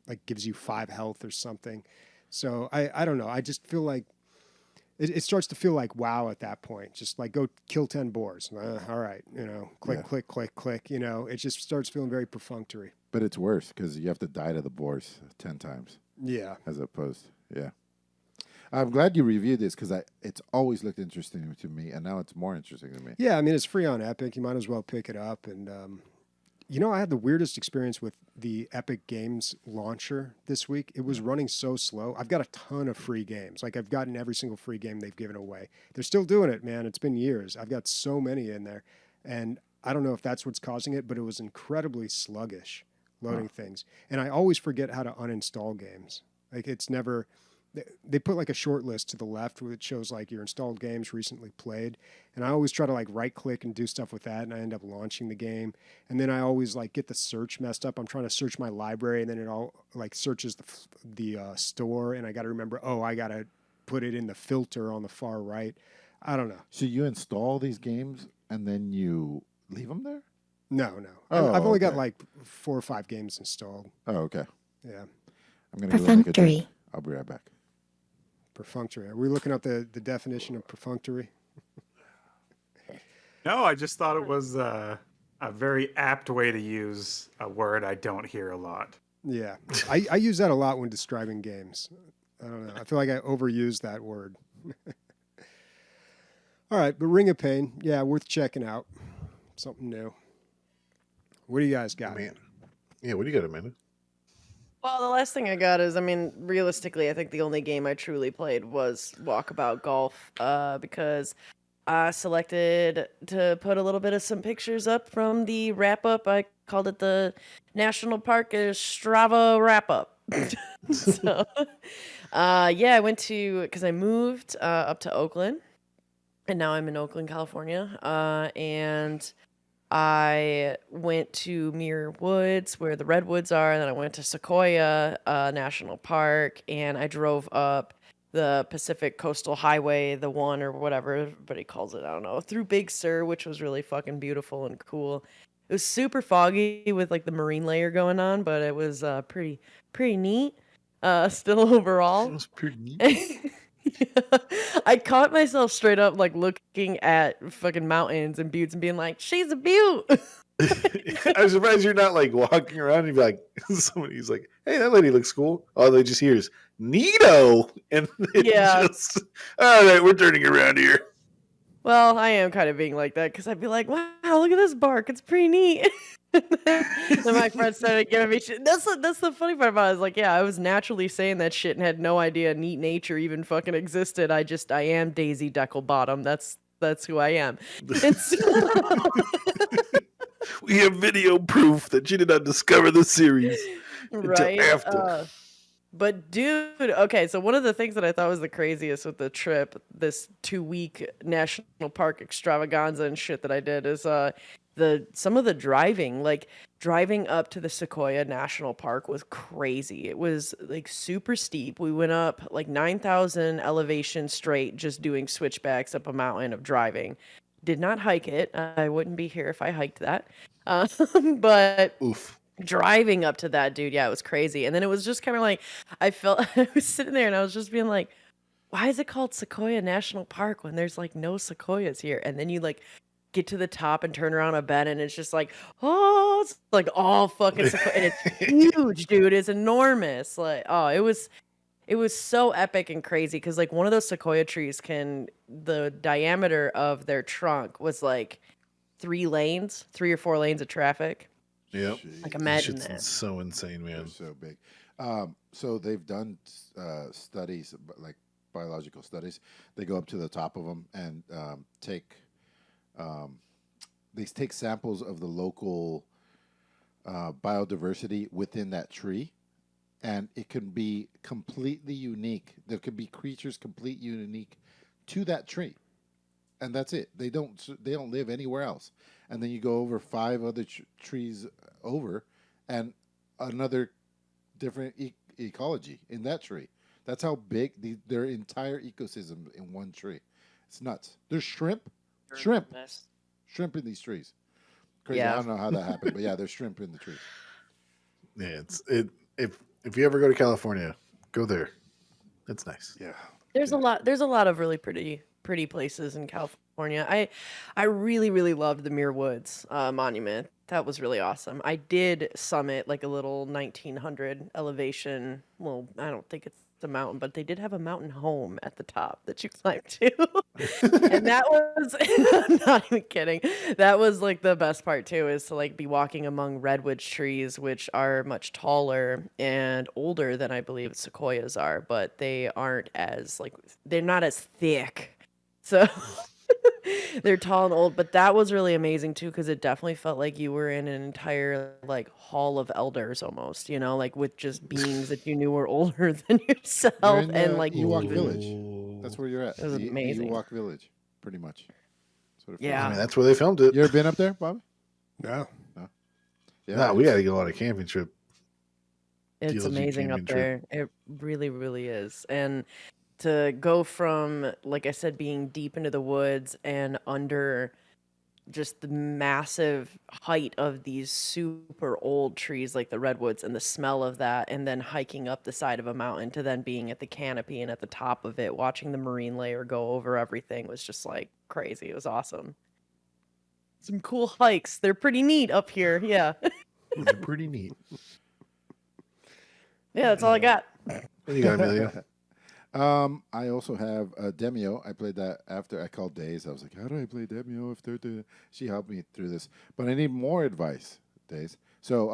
like gives you 5 health or something. So I don't know. I just feel like it starts to feel like WoW at that point. Just like go kill 10 boars. All right, click, Yeah. click, click, click. It just starts feeling very perfunctory. But it's worse because you have to die to the boars 10 times Yeah. as opposed. Yeah. I'm glad you reviewed this because it's always looked interesting to me, and now it's more interesting to me. Yeah, I mean, it's free on Epic. You might as well pick it up. And, I had the weirdest experience with the Epic Games launcher this week. It was running so slow. I've got a ton of free games. Like, I've gotten every single free game they've given away. They're still doing it, man. It's been years. I've got so many in there. And I don't know if that's what's causing it, but it was incredibly sluggish loading things. And I always forget how to uninstall games. Like, it's never... They put like a short list to the left which shows like your installed games recently played, and I always try to like right click and do stuff with that, and I end up launching the game. And then I always like get the search messed up. I'm trying to search my library, and then it all like searches the store, and I got to remember, I got to put it in the filter on the far right. I don't know. So you install these games and then you leave them there? No. Oh, I've only got okay. like 4 or 5 games installed. Oh, okay. Yeah. I'm going to go make a drink. Perfunctory. I'll be right back. Perfunctory. Are we looking up the definition of perfunctory? No, I just thought it was a very apt way to use a word I don't hear a lot. Yeah. I use that a lot when describing games. I don't know. I feel like I overuse that word. All right, but Ring of Pain, yeah, worth checking out. Something new. What do you guys got? Man. Yeah, what do you got, Amanda? Well, the last thing I got is, realistically, I think the only game I truly played was Walkabout Golf, because I selected to put a little bit of some pictures up from the wrap-up. I called it the National Park Strava wrap-up. So Yeah, I went to because I moved up to Oakland, and now I'm in Oakland, California. And I went to Muir Woods, where the redwoods are, and then I went to Sequoia National Park, and I drove up the Pacific Coastal Highway, the one or whatever everybody calls it, I don't know, through Big Sur, which was really fucking beautiful and cool. It was super foggy with like the marine layer going on, but it was pretty neat. Still overall. That was pretty neat. Yeah. I caught myself straight up like looking at fucking mountains and buttes and being like, she's a butte. I'm surprised you're not like walking around and be like, somebody's like, hey, that lady looks cool. All they just hear is Neato. And it Yeah. just, all right, we're turning around here. Well, I am kind of being like that because I'd be like, wow, look at this bark. It's pretty neat. Then my friends started giving me shit. That's the funny part about it. Is like, yeah, I was naturally saying that shit and had no idea neat nature even fucking existed. I am Daisy Decklebottom. That's who I am. And so, We have video proof that you did not discover the series right? until after. But dude, okay, so one of the things that I thought was the craziest with the trip, this 2-week national park extravaganza and shit that I did is some of the driving, like driving up to the Sequoia National Park was crazy. It was like super steep. We went up like 9,000 elevation straight just doing switchbacks up a mountain of driving. Did not hike it. I wouldn't be here if I hiked that. But Oof. driving up to that, dude, yeah, it was crazy. And then it was just kind of like I felt I was sitting there and I was just being like, why is it called Sequoia National Park when there's like no sequoias here? And then you like get to the top and turn around a bend and it's just like, oh, it's like all fucking sequoia. And it's huge, dude. It's enormous. Like, oh, it was so epic and crazy because like one of those sequoia trees the diameter of their trunk was like 3 or 4 lanes of traffic. Yep. Like Jeez. imagine Shit's that. so insane, They're man. so big. So they've done studies, like biological studies. They go up to the top of them and they take samples of the local biodiversity within that tree, and it can be completely unique. There could be creatures completely unique to that tree, and that's it. They don't live anywhere else. And then you go over 5 other trees over, and another different ecology in that tree. That's how big their entire ecosystem in one tree. It's nuts. There's shrimp in these trees. Crazy. I Yeah. don't know how that happened, but yeah, there's shrimp in the trees. Yeah, if you ever go to California, go there. It's nice. Yeah. There's a lot of really pretty places in California. I really loved the Muir Woods monument. That was really awesome. I did summit like a little 1900 elevation. Well, I don't think it's a mountain, but they did have a mountain home at the top that you climb to. And that was I'm not even kidding. That was like the best part too, is to like be walking among redwood trees, which are much taller and older than I believe sequoias are, but they aren't as like they're not as thick. So they're tall and old, but that was really amazing too because it definitely felt like you were in an entire like hall of elders almost, like with just beings that you knew were older than You're yourself in and like Ewok even Village. That's where you're at. It was The amazing. Ewok Village, pretty much. Sort of Yeah. I mean, that's where they filmed it. You ever been up there, Bobby? No. Yeah. Nah, we got to go on a camping trip. It's DLG amazing up camping trip. there. It really is. And to go from, like I said, being deep into the woods and under just the massive height of these super old trees like the redwoods and the smell of that, and then hiking up the side of a mountain to then being at the canopy and at the top of it, watching the marine layer go over everything was just like crazy. It was awesome. Some cool hikes. They're pretty neat up here. Yeah. They're pretty neat. Yeah, that's all I got. What do you got, Emilio? I also have Demeo. I played that after I called Days. I was like, how do I play Demeo if they're doing? She helped me through this, but I need more advice, Days. So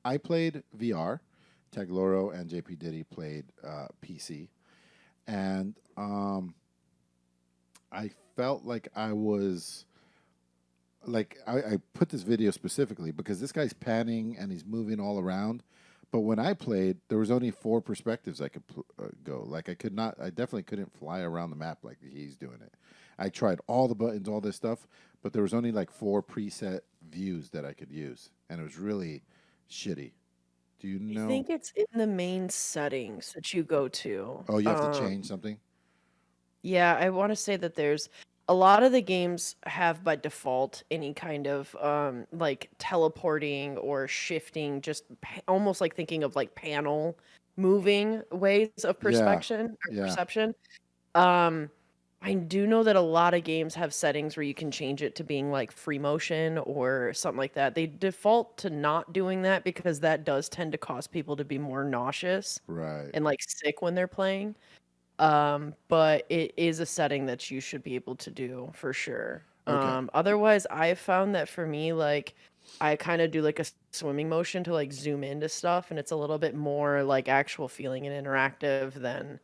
I played VR. Tagloro and JP Diddy played PC, and I felt like I was like I put this video specifically because this guy's panning and he's moving all around, But when I played, there was only 4 perspectives I could go. Like I definitely couldn't fly around the map like he's doing it. I tried all the buttons, all this stuff, but there was only like 4 preset views that I could use, and it was really shitty. Do you I know? think it's in the main settings that you go to. Oh, you have to change something? Yeah, I want to say that there's a lot of the games have by default any kind of like teleporting or shifting, just almost like thinking of like panel moving ways of Yeah. perception. Um, I do know that a lot of games have settings where you can change it to being like free motion or something like that. They default to not doing that because that does tend to cause people to be more nauseous Right. and like sick when they're playing. But it is a setting that you should be able to do for sure. Okay. Otherwise, I've found that for me, like I kind of do like a swimming motion to like zoom into stuff, and it's a little bit more like actual feeling and interactive than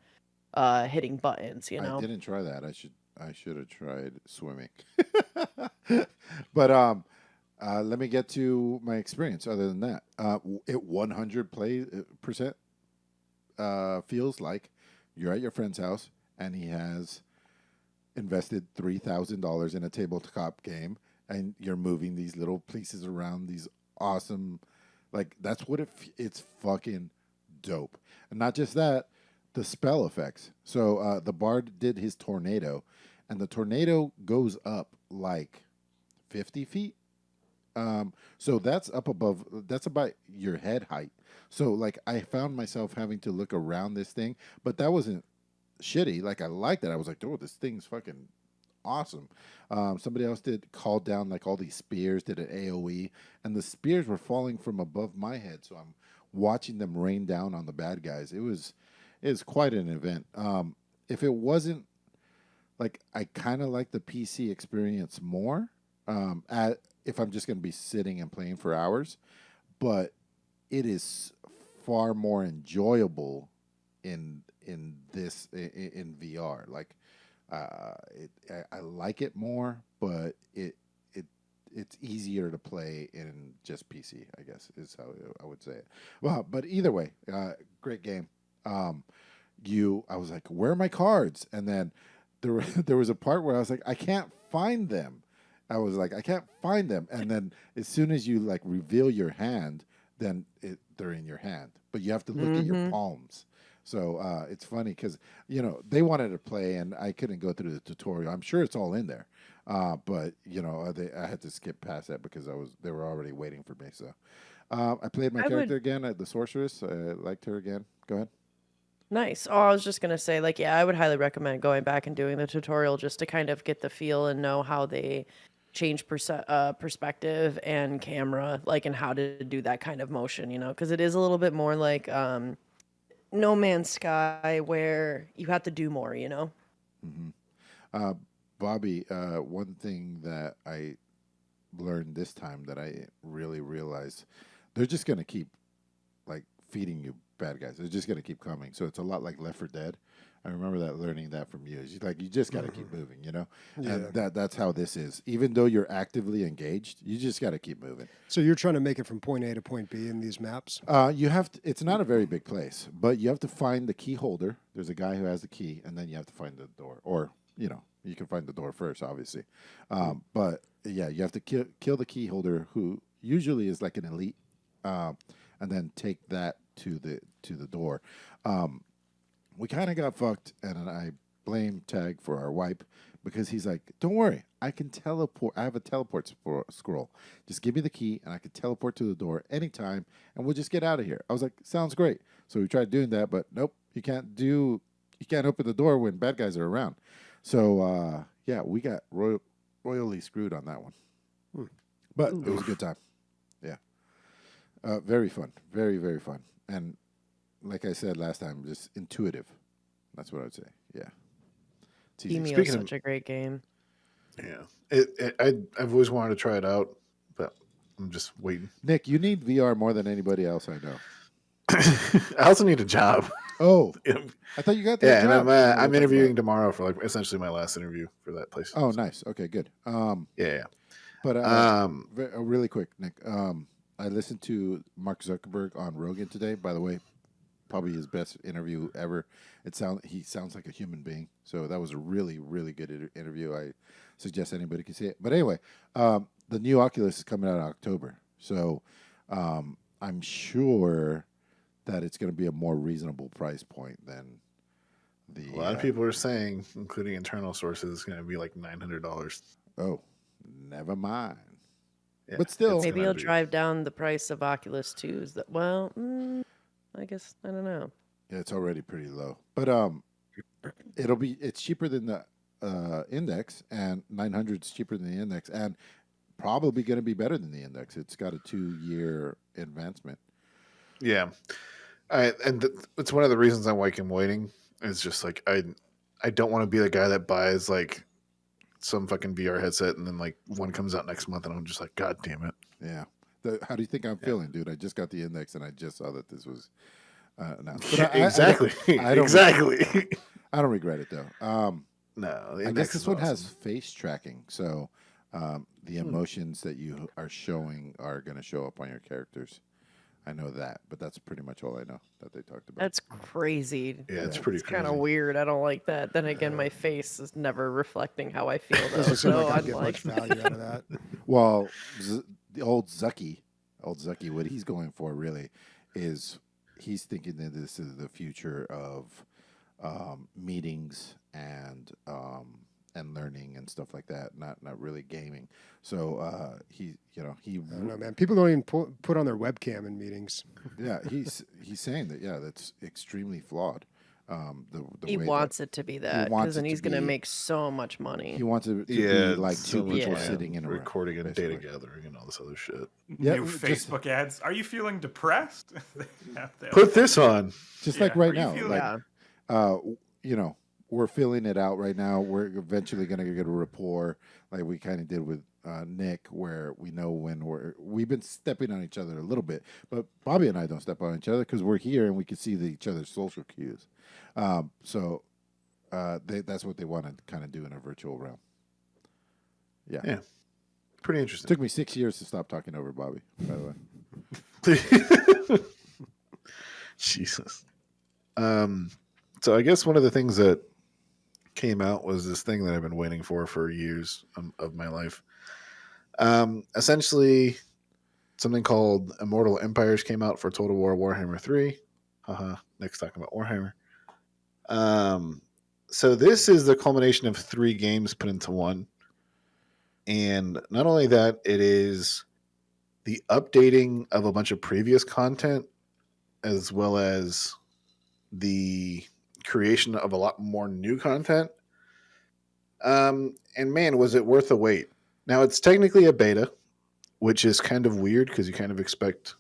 hitting buttons, you I know? didn't try that. I should have tried swimming. But let me get to my experience. Other than that, it 100% feels like you're at your friend's house and he has invested $3,000 in a tabletop game, and you're moving these little pieces around these awesome, like that's what it's fucking dope. And not just that, the spell effects. So the bard did his tornado, and the tornado goes up like 50 feet. So that's up above, that's about your head height. So like I found myself having to look around this thing, but that wasn't shitty. Like I liked it. I was like, oh, this thing's fucking awesome. Somebody else called down like all these spears, did an AoE, and the spears were falling from above my head. So I'm watching them rain down on the bad guys. It was quite an event. If it wasn't like, I kind of like the PC experience more. If I'm just going to be sitting and playing for hours, but it is far more enjoyable in VR. Like, I like it more, but it's easier to play in just PC, I guess, is how I would say it. Well, but either way, great game. I was like, where are my cards? And then there was a part where I was like, I can't find them. I was like, I can't find them. And then as soon as you like reveal your hand, then they're in your hand. But you have to look at your palms. So it's funny because, they wanted to play and I couldn't go through the tutorial. I'm sure it's all in there. But, I had to skip past that because they were already waiting for me. So I played my character again, the sorceress. I liked her again. Go ahead. Nice. Oh, I was just gonna say, like, yeah, I would highly recommend going back and doing the tutorial just to kind of get the feel and know how they change perspective and camera, like, and how to do that kind of motion, because it is a little bit more like No Man's Sky, where you have to do more, Mm-hmm. Bobby, one thing that I learned this time that I really realized, they're just gonna keep like feeding you bad guys. They're just gonna keep coming. So it's a lot like Left 4 Dead. I remember learning that from you. It's like you just got to keep moving, Yeah. And that's how this is. Even though you're actively engaged, you just got to keep moving. So you're trying to make it from point A to point B in these maps? You have to. It's not a very big place, but you have to find the key holder. There's a guy who has the key, and then you have to find the door, or you can find the door first, obviously. But yeah, you have to kill the key holder, who usually is like an elite, and then take that to the door. We kind of got fucked, and I blame Tag for our wipe because he's like, "Don't worry, I can teleport. I have a teleport scroll. Just give me the key, and I can teleport to the door anytime, and we'll just get out of here." I was like, "Sounds great." So we tried doing that, but nope, you can't open the door when bad guys are around. So yeah, we got royally screwed on that one. But it was a good time. Yeah, very fun, very very fun, and like I said last time, just intuitive. That's what I would say. Yeah. Demeo is such a great game. Yeah. I've always wanted to try it out, but I'm just waiting. Nick, you need VR more than anybody else I know. I also need a job. Oh, I thought you got that. Yeah, job. and I'm interviewing tomorrow for like essentially my last interview for that place. Oh, nice. Okay, good. Yeah. But really quick, Nick, I listened to Mark Zuckerberg on Rogan today. By the way, probably his best interview ever. He sounds like a human being. So that was a really, really good interview. I suggest anybody can see it. But anyway, the new Oculus is coming out in October. So I'm sure that it's going to be a more reasonable price point than the. A lot of people are saying, including internal sources, it's going to be like $900. Oh, never mind. Yeah, But still- it's Maybe gonna he'll be- drive down the price of Oculus 2s. I guess I don't know. Yeah, it's already pretty low. But it's cheaper than the Index, and 900 is cheaper than the Index, and probably going to be better than the Index. It's got a 2-year advancement. Yeah. It's one of the reasons I'm like I'm waiting. It's just like I don't want to be the guy that buys like some fucking VR headset and then like one comes out next month and I'm just like, God damn it. Yeah. How do you think I'm feeling, dude? I just got the Index, and I just saw that this was announced. But Yeah, I exactly. I don't- Exactly. I don't regret it though. No, the I Index guess this is one awesome. has face tracking, so the emotions that you are showing are going to show up on your characters. I know that, but that's pretty much all I know that they talked about. That's crazy. Yeah, it's pretty It's kind crazy. of weird. I don't like that. Then again, my face is never reflecting how I feel. Though, Doesn't seem so like I'd I'm get like, much value out of that. Well, the old Zucky, what he's going for really is he's thinking that this is the future of meetings and learning and stuff like that. Not really gaming. So he I don't know, man. People don't even put on their webcam in meetings. yeah, he's saying that that's extremely flawed. The he way wants it to be that wants because then it to he's going to be- make so much money. he wants it to Yeah, be like two much people Yeah. sitting in a room, recording and data basically. gathering and all this other shit. Yeah, New just- Facebook ads. Are you feeling depressed? Put this on. Just Yeah, like right are you now, feeling- like Yeah. we're filling it out right now. We're eventually going to get a rapport, like we kind of did with Nick, where we know when we've been stepping on each other a little bit, but Bobby and I don't step on each other because we're here and we can see each other's social cues. So that's what they want to kind of do in a virtual realm. Yeah. Pretty It interesting. took me 6 years to stop talking over Bobby, by the way. Jesus. So I guess one of the things that came out was this thing that I've been waiting for years of my life. Essentially, something called Immortal Empires came out for Total War Warhammer 3. Next talking about Warhammer. So this is the culmination of 3 games put into one. And not only that, it is the updating of a bunch of previous content as well as the creation of a lot more new content. And man, was it worth the wait. Now it's technically a beta, which is kind of weird because you kind of expect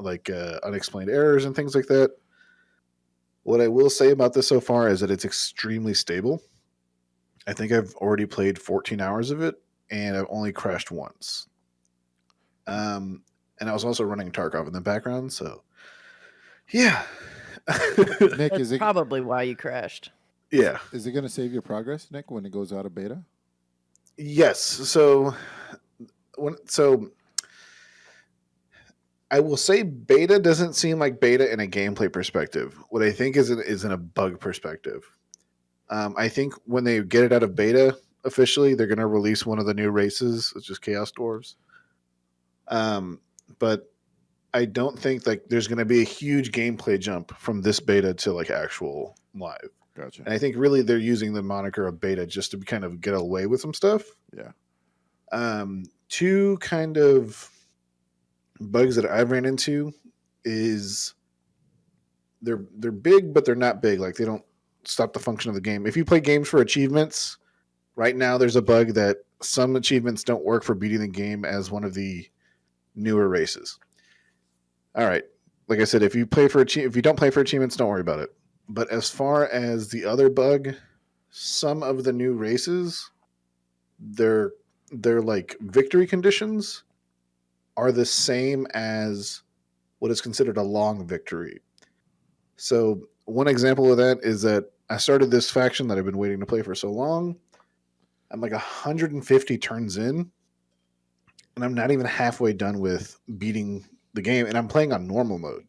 like unexplained errors and things like that. What I will say about this so far is that it's extremely stable. I think I've already played 14 hours of it and I've only crashed once. And I was also running Tarkov in the background, so yeah. Nick, That's is it probably why you crashed. Yeah. is it going to save your progress, Nick, when it goes out of beta? Yes. So I will say beta doesn't seem like beta in a gameplay perspective. What I think is in a bug perspective. I think when they get it out of beta officially, they're going to release one of the new races, which is Chaos Dwarves. But I don't think like there's going to be a huge gameplay jump from this beta to like actual live. Gotcha. And I think really they're using the moniker of beta just to kind of get away with some stuff. Yeah. 2 kind of bugs that I've ran into is they're big, but they're not big. Like they don't stop the function of the game. If you play games for achievements, right now there's a bug that some achievements don't work for beating the game as one of the newer races. All right. Like I said, if you don't play for achievements, don't worry about it. But as far as the other bug, some of the new races, their like victory conditions are the same as what is considered a long victory. So one example of that is that I started this faction that I've been waiting to play for so long. I'm like 150 turns in, and I'm not even halfway done with beating the game, and I'm playing on normal mode.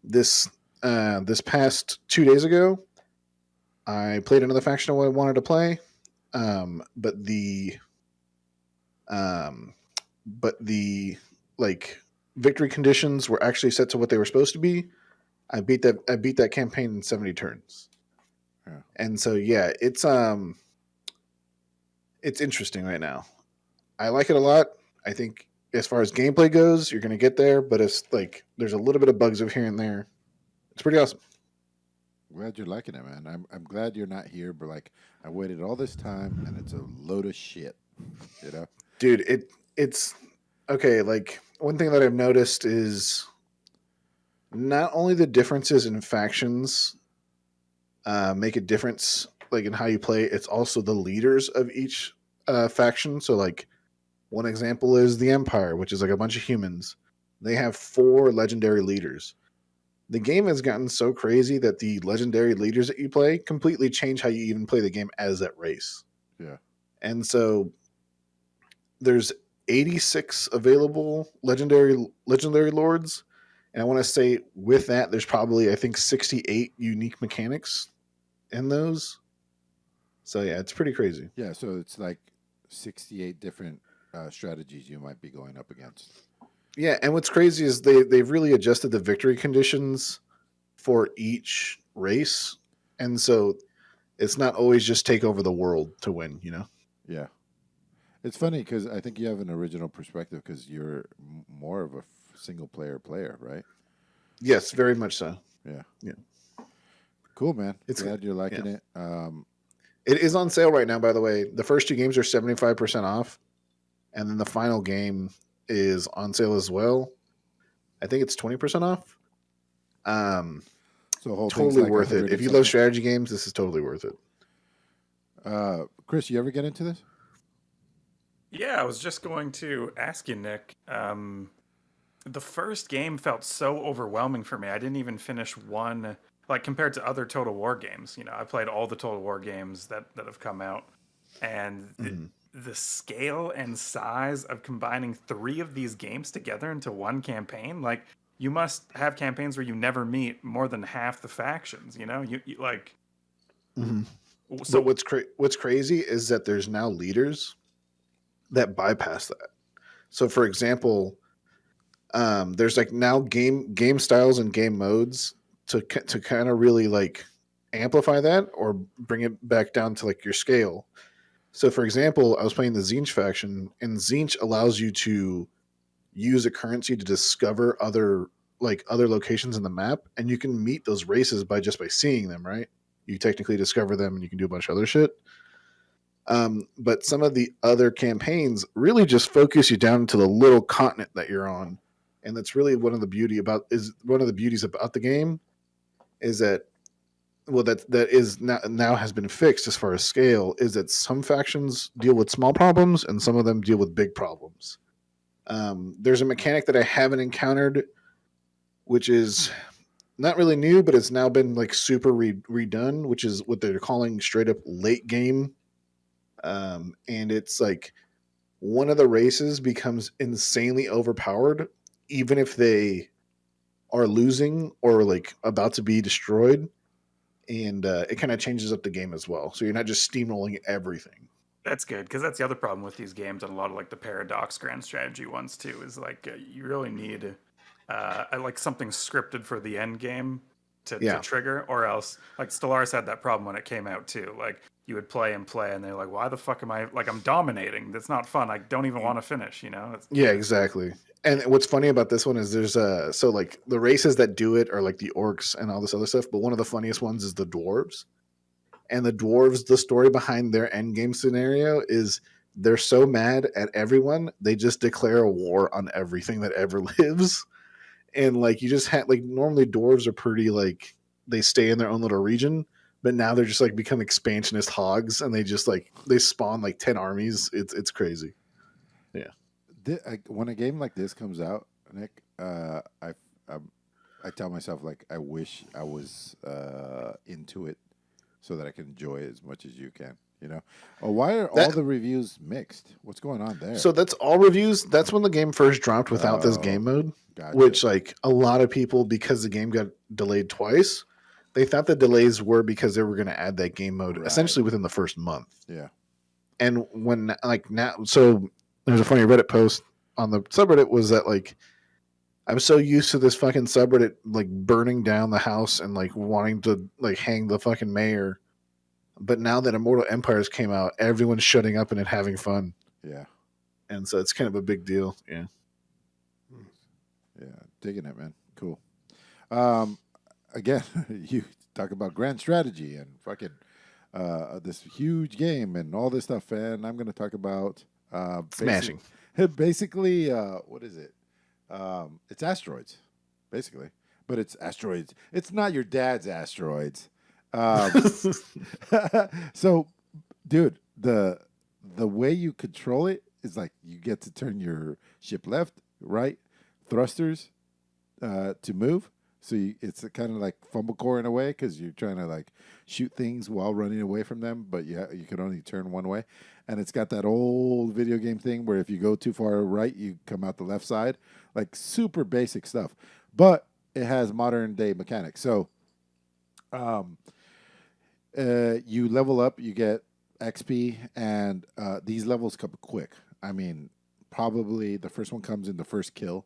This past 2 days ago, I played another faction I wanted to play, but um, the like victory conditions were actually set to what they were supposed to be. I beat that campaign in 70 turns. Yeah. And so yeah, it's interesting right now. I like it a lot. I think as far as gameplay goes, you're going to get there, but it's like there's a little bit of bugs over here and there. It's pretty awesome. Glad you're liking it, man. I'm glad you're not here, but like I waited all this time and it's a load of shit. You know? Dude, it's okay, like one thing that I've noticed is not only the differences in factions make a difference like in how you play, it's also the leaders of each faction. So like one example is the Empire, which is like a bunch of humans. They have 4 legendary leaders. The game has gotten so crazy that the legendary leaders that you play completely change how you even play the game as that race. Yeah. And so there's 86 available legendary lords, and I want to say with that there's probably I think 68 unique mechanics in those. So yeah, it's pretty crazy. Yeah, so it's like 68 different strategies you might be going up against. Yeah, and what's crazy is they've really adjusted the victory conditions for each race, and so it's not always just take over the world to win. Yeah. It's funny because I think you have an original perspective because you're more of a single player, right? Yes, very much so. Yeah. Yeah. Cool, man. It's Glad you're liking it. It is on sale right now, by the way. The first 2 games are 75% off, and then the final game is on sale as well. I think it's 20% off. So whole Totally like worth it. If you love strategy games, this is totally worth it. Chris, you ever get into this? Yeah, I was just going to ask you, Nick. The first game felt so overwhelming for me. I didn't even finish one, like compared to other Total War games. I played all the Total War games that have come out, and the scale and size of combining 3 of these games together into one campaign, like you must have campaigns where you never meet more than half the factions. You like. So But what's crazy is that there's now leaders that bypass that. So, for example, there's like now game styles and game modes to kind of really like amplify that or bring it back down to like your scale. So, for example, I was playing the Tzeentch faction, and Tzeentch allows you to use a currency to discover other locations in the map, and you can meet those races by seeing them. Right? You technically discover them, and you can do a bunch of other shit. But some of the other campaigns really just focus you down to the little continent that you're on, and that's really one of the beauties about the game is that that is now has been fixed as far as scale is that some factions deal with small problems and some of them deal with big problems. There's a mechanic that I haven't encountered, which is not really new, but it's now been like super redone, which is what they're calling straight up late game. And it's like one of the races becomes insanely overpowered, even if they are losing or like about to be destroyed. And it kind of changes up the game as well. So you're not just steamrolling everything. that's good, because that's the other problem with these games and a lot of like the Paradox grand strategy ones too, is like you really need like something scripted for the end game to trigger, or else like Stellaris had that problem when it came out too. Like you would play and they're like, why the fuck am I like I'm dominating? That's not fun. I don't even want to finish. Yeah, exactly. And what's funny about this one is there's so like the races that do it are like the orcs and all this other stuff, but one of the funniest ones is the dwarves. And the dwarves, the story behind their end game scenario is they're so mad at everyone, they just declare a war on everything that ever lives. And like you just had like normally dwarves are pretty like they stay in their own little region, but now they're just like become expansionist hogs, and they just like they spawn like 10 armies. It's crazy. Yeah. When a game like this comes out, Nick, I tell myself like I wish I was into it so that I can enjoy it as much as you can. You know, why are all That- the reviews mixed? What's going on there? So that's all reviews. That's when the game first dropped without this Oh, game mode, gotcha. which like a lot of people, because the game got delayed twice, they thought the delays were because they were going to add that game mode Right. essentially within the first month. Yeah. And when like now, so there's a funny Reddit post on the subreddit was that like I'm so used to this fucking subreddit like burning down the house and like wanting to like hang the fucking mayor. But now that Immortal Empires came out, everyone's shutting up and having fun. Yeah. And so it's kind of a big deal. Yeah. Yeah. Digging it, man. Cool. Again, you talk about grand strategy and fucking this huge game and all this stuff, and I'm going to talk about Smashing. Basically, what is it? It's asteroids, basically, but it's asteroids. It's not your dad's asteroids. So, dude, the way you control it is like you get to turn your ship left, right, thrusters to move. So it's kind of like fumble core in a way because you're trying to like shoot things while running away from them, but you can only turn one way. And it's got that old video game thing where if you go too far right, you come out the left side. Like super basic stuff, but it has modern day mechanics. So, you level up, you get XP, and these levels come quick. I mean, probably the first one comes in the first kill,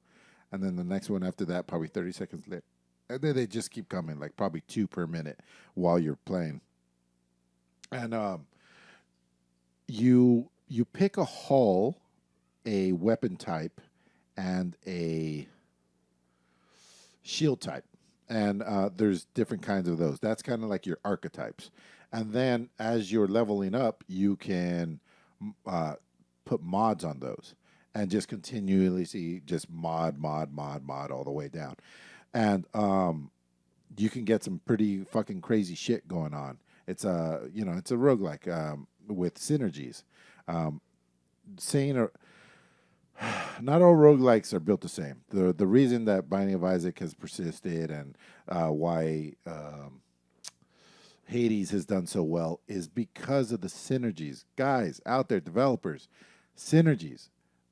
and then the next one after that, probably 30 seconds later. And then they just keep coming, like probably 2 per minute while you're playing. And you pick a hull, a weapon type, and a shield type. And there's different kinds of those. That's kind of like your archetypes. And then as you're leveling up, you can put mods on those and just continually see just mod all the way down. And you can get some pretty fucking crazy shit going on. It's it's a roguelike with synergies. Not all roguelikes are built the same. The reason that Binding of Isaac has persisted and why Hades has done so well is because of the synergies. Guys out there, developers, synergies.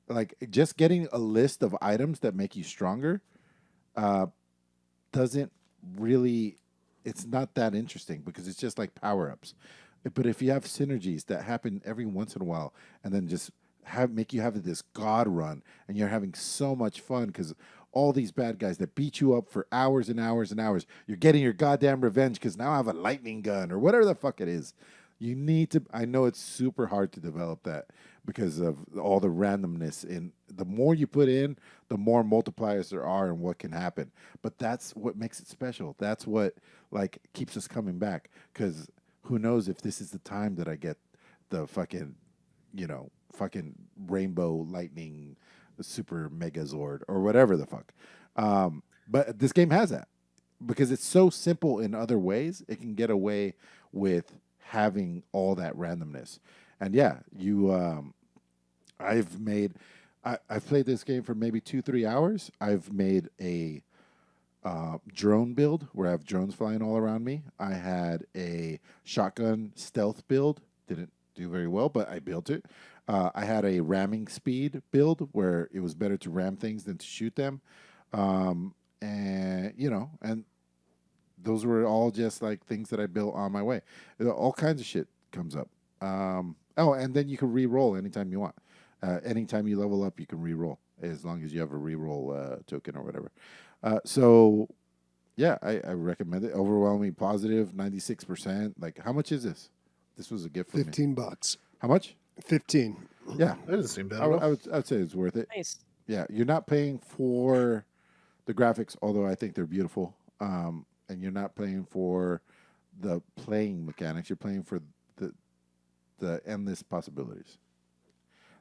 Like just getting a list of items that make you stronger doesn't really, it's not that interesting because it's just like power-ups. But if you have synergies that happen every once in a while and then just make you have this god run and you're having so much fun because all these bad guys that beat you up for hours and hours and hours, you're getting your goddamn revenge because now I have a lightning gun or whatever the fuck it is. You need to, I know it's super hard to develop that because of all the randomness. In the more you put in, the more multipliers there are and what can happen. But that's what makes it special. That's what like keeps us coming back because who knows if this is the time that I get the fucking, fucking rainbow lightning super megazord or whatever the fuck. But this game has that because it's so simple in other ways. It can get away with having all that randomness. And yeah, I've played this game for maybe 2-3 hours. I've made a drone build where I have drones flying all around me. I had a shotgun stealth build. Didn't do very well, but I built it. I had a ramming speed build where it was better to ram things than to shoot them. And those were all just like things that I built on my way. All kinds of shit comes up. And then you can re-roll anytime you want. Anytime you level up, you can re-roll as long as you have a re-roll token or whatever. I recommend it. Overwhelming positive, 96%. Like, how much is this? This was a gift for me. $15. How much? 15. Yeah, That doesn't seem bad. I would say it's worth it. Nice. Yeah, you're not paying for the graphics, although I think they're beautiful. And you're not paying for the playing mechanics. You're playing for the endless possibilities.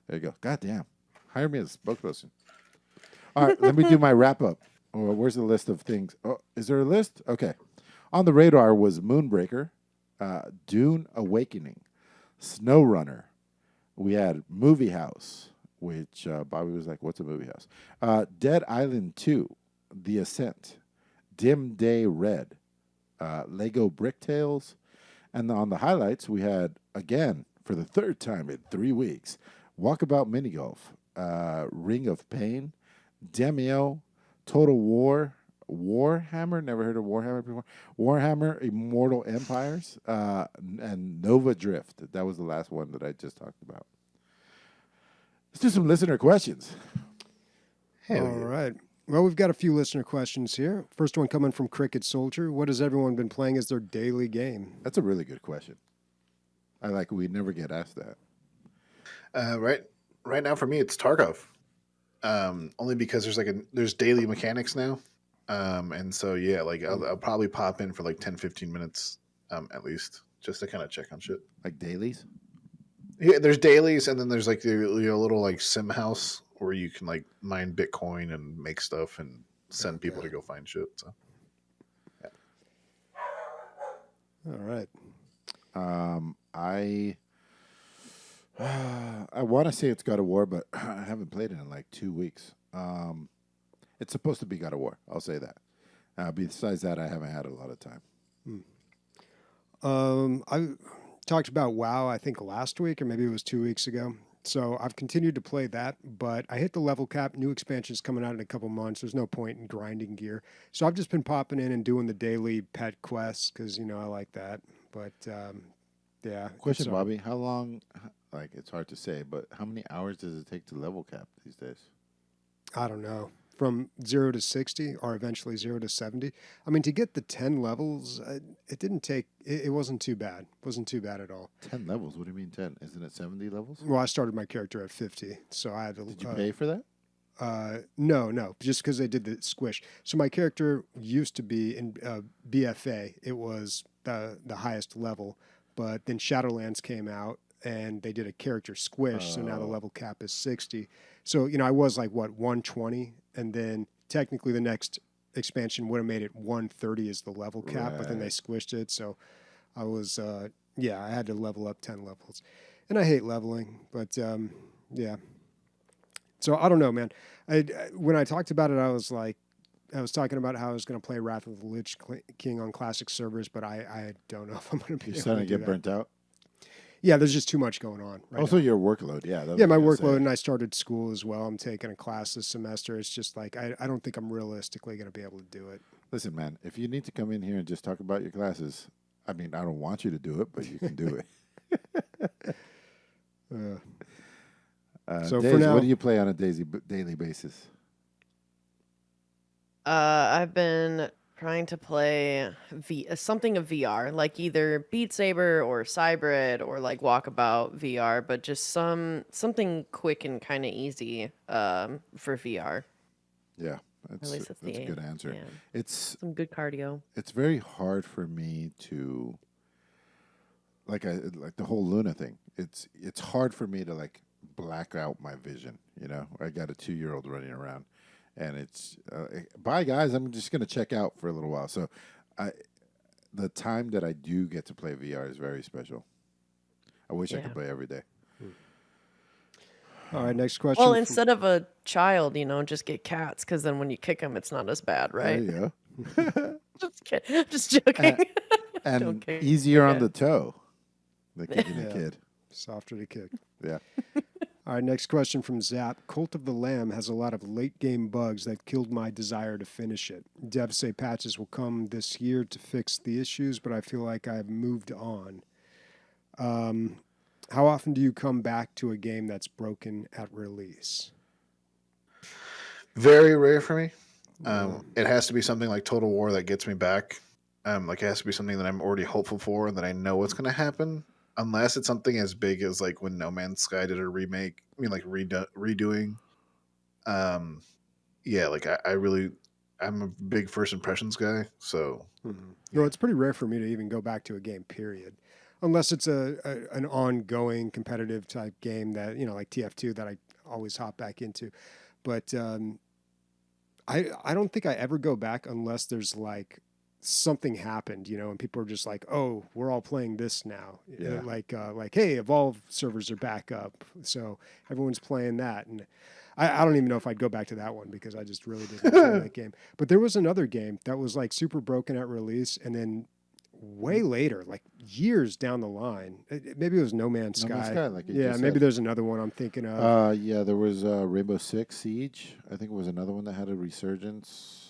There you go. God damn. Hire me as a spokesperson. All right, let me do my wrap up. Oh, where's the list of things? Oh, is there a list? Okay. On the radar was Moonbreaker, Dune Awakening, SnowRunner. We had Moviehouse, which Bobby was like, what's a Moviehouse? Dead Island 2, The Ascent, Dim Day Red, Lego Bricktales. And on the highlights, we had again for the third time in 3 weeks. Walkabout Mini Golf, Ring of Pain, Demeo, Total War, Warhammer. Never heard of Warhammer before. Warhammer Immortal Empires, and Nova Drift. That was the last one that I just talked about. Let's do some listener questions. Hell All yeah. right. Well, we've got a few listener questions here. First one coming from Cricket Soldier. What has everyone been playing as their daily game? That's a really good question. I like we never get asked that. Right now for me it's Tarkov. Only because there's daily mechanics now. And so yeah, like I'll probably pop in for like 10-15 minutes at least just to kind of check on shit. Like dailies? Yeah, there's dailies, and then there's like the little like sim house where you can like mine Bitcoin and make stuff and send people to go find shit. So All right. I want to say it's God of War, but I haven't played it in like 2 weeks. It's supposed to be God of War. I'll say that. Besides that, I haven't had a lot of time. I talked about WoW, I think last week, or maybe it was 2 weeks ago. So I've continued to play that, but I hit the level cap. New expansion's coming out in a couple months. There's no point in grinding gear. So I've just been popping in and doing the daily pet quests because, you know, I like that. But yeah. Question, it's, Bobby. How long, like, it's hard to say, but how many hours does it take to level cap these days? I don't know. From 0 to 60 or eventually 0 to 70. I mean, to get the 10 levels, it didn't take, it wasn't too bad. It wasn't too bad at all. 10 levels? What do you mean 10? Isn't it 70 levels? Well, I started my character at 50, so I had to. Did you pay for that? No, just because they did the squish. So my character used to be in BFA. It was the highest level, but then Shadowlands came out and they did a character squish. So now the level cap is 60. So, you know, I was like, 120? And then technically the next expansion would have made it 130 as the level cap, but then they Right. squished it. So I was, I had to level up 10 levels. And I hate leveling, but yeah. So I don't know, man. When I talked about it, I was talking about how I was going to play Wrath of the Lich King on classic servers, but I don't know if I'm going to be You're able starting to to do get that. burnt out? Yeah, there's just too much going on right Also, now. your workload. Yeah. Yeah, my workload, and I started school as well. I'm taking a class this semester. It's just like I don't think I'm realistically going to be able to do it. Listen, man, if you need to come in here and just talk about your classes, I mean, I don't want you to do it, but you can do it. So Days, for now, what do you play on a daily basis? I've been trying to play something of VR, like either Beat Saber or Cybrid or like Walkabout VR, but just something quick and kind of easy for VR. Yeah, that's least that's a the good aim, answer. yeah. It's Some good cardio. very hard for me to like the whole Luna thing. It's hard for me to like black out my vision. You know, I got a 2-year-old running around, and it's bye guys. I'm just gonna check out for a little while. So, the time that I do get to play VR is very special. I wish I Yeah. could play every day. all right, next question. Well, from- instead of a child, just get cats, because then when you kick them, it's not as bad, right? There you go. Just kidding. Just joking. And Okay. easier on Okay. the toe than kicking a Yeah. kid. Softer to kick. Yeah. All right, next question from Zap. Cult of the Lamb has a lot of late game bugs that killed my desire to finish it. Devs say patches will come this year to fix the issues, but I feel like I've moved on. How often do you come back to a game that's broken at release? very rare for me. It has to be something like Total War that gets me back. Like it has to be something that I'm already hopeful for and that I know what's going to happen. Unless it's something as big as like when No Man's Sky did a remake. I mean, like redoing. Yeah, like I'm a big first impressions guy. So No, it's pretty rare for me to even go back to a game, period. Unless it's an ongoing competitive type game that, like TF2 that I always hop back into. But I don't think I ever go back unless there's like something happened, and people are just like, oh, we're all playing this now. Yeah. Like, hey, Evolve servers are back up. So everyone's playing that. And I don't even know if I'd go back to that one because I just really didn't enjoy that game. But there was another game that was like super broken at release. And then way later, like years down the line. Maybe it was No Man's No Man's Sky. Sky, like you Yeah, just maybe said. there's another one I'm thinking of. Yeah, there was Rainbow Six Siege. I think it was another one that had a resurgence.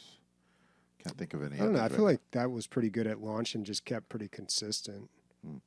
Can't think of any. I don't know. I others feel right like that was pretty good at launch and just kept pretty consistent. Hmm.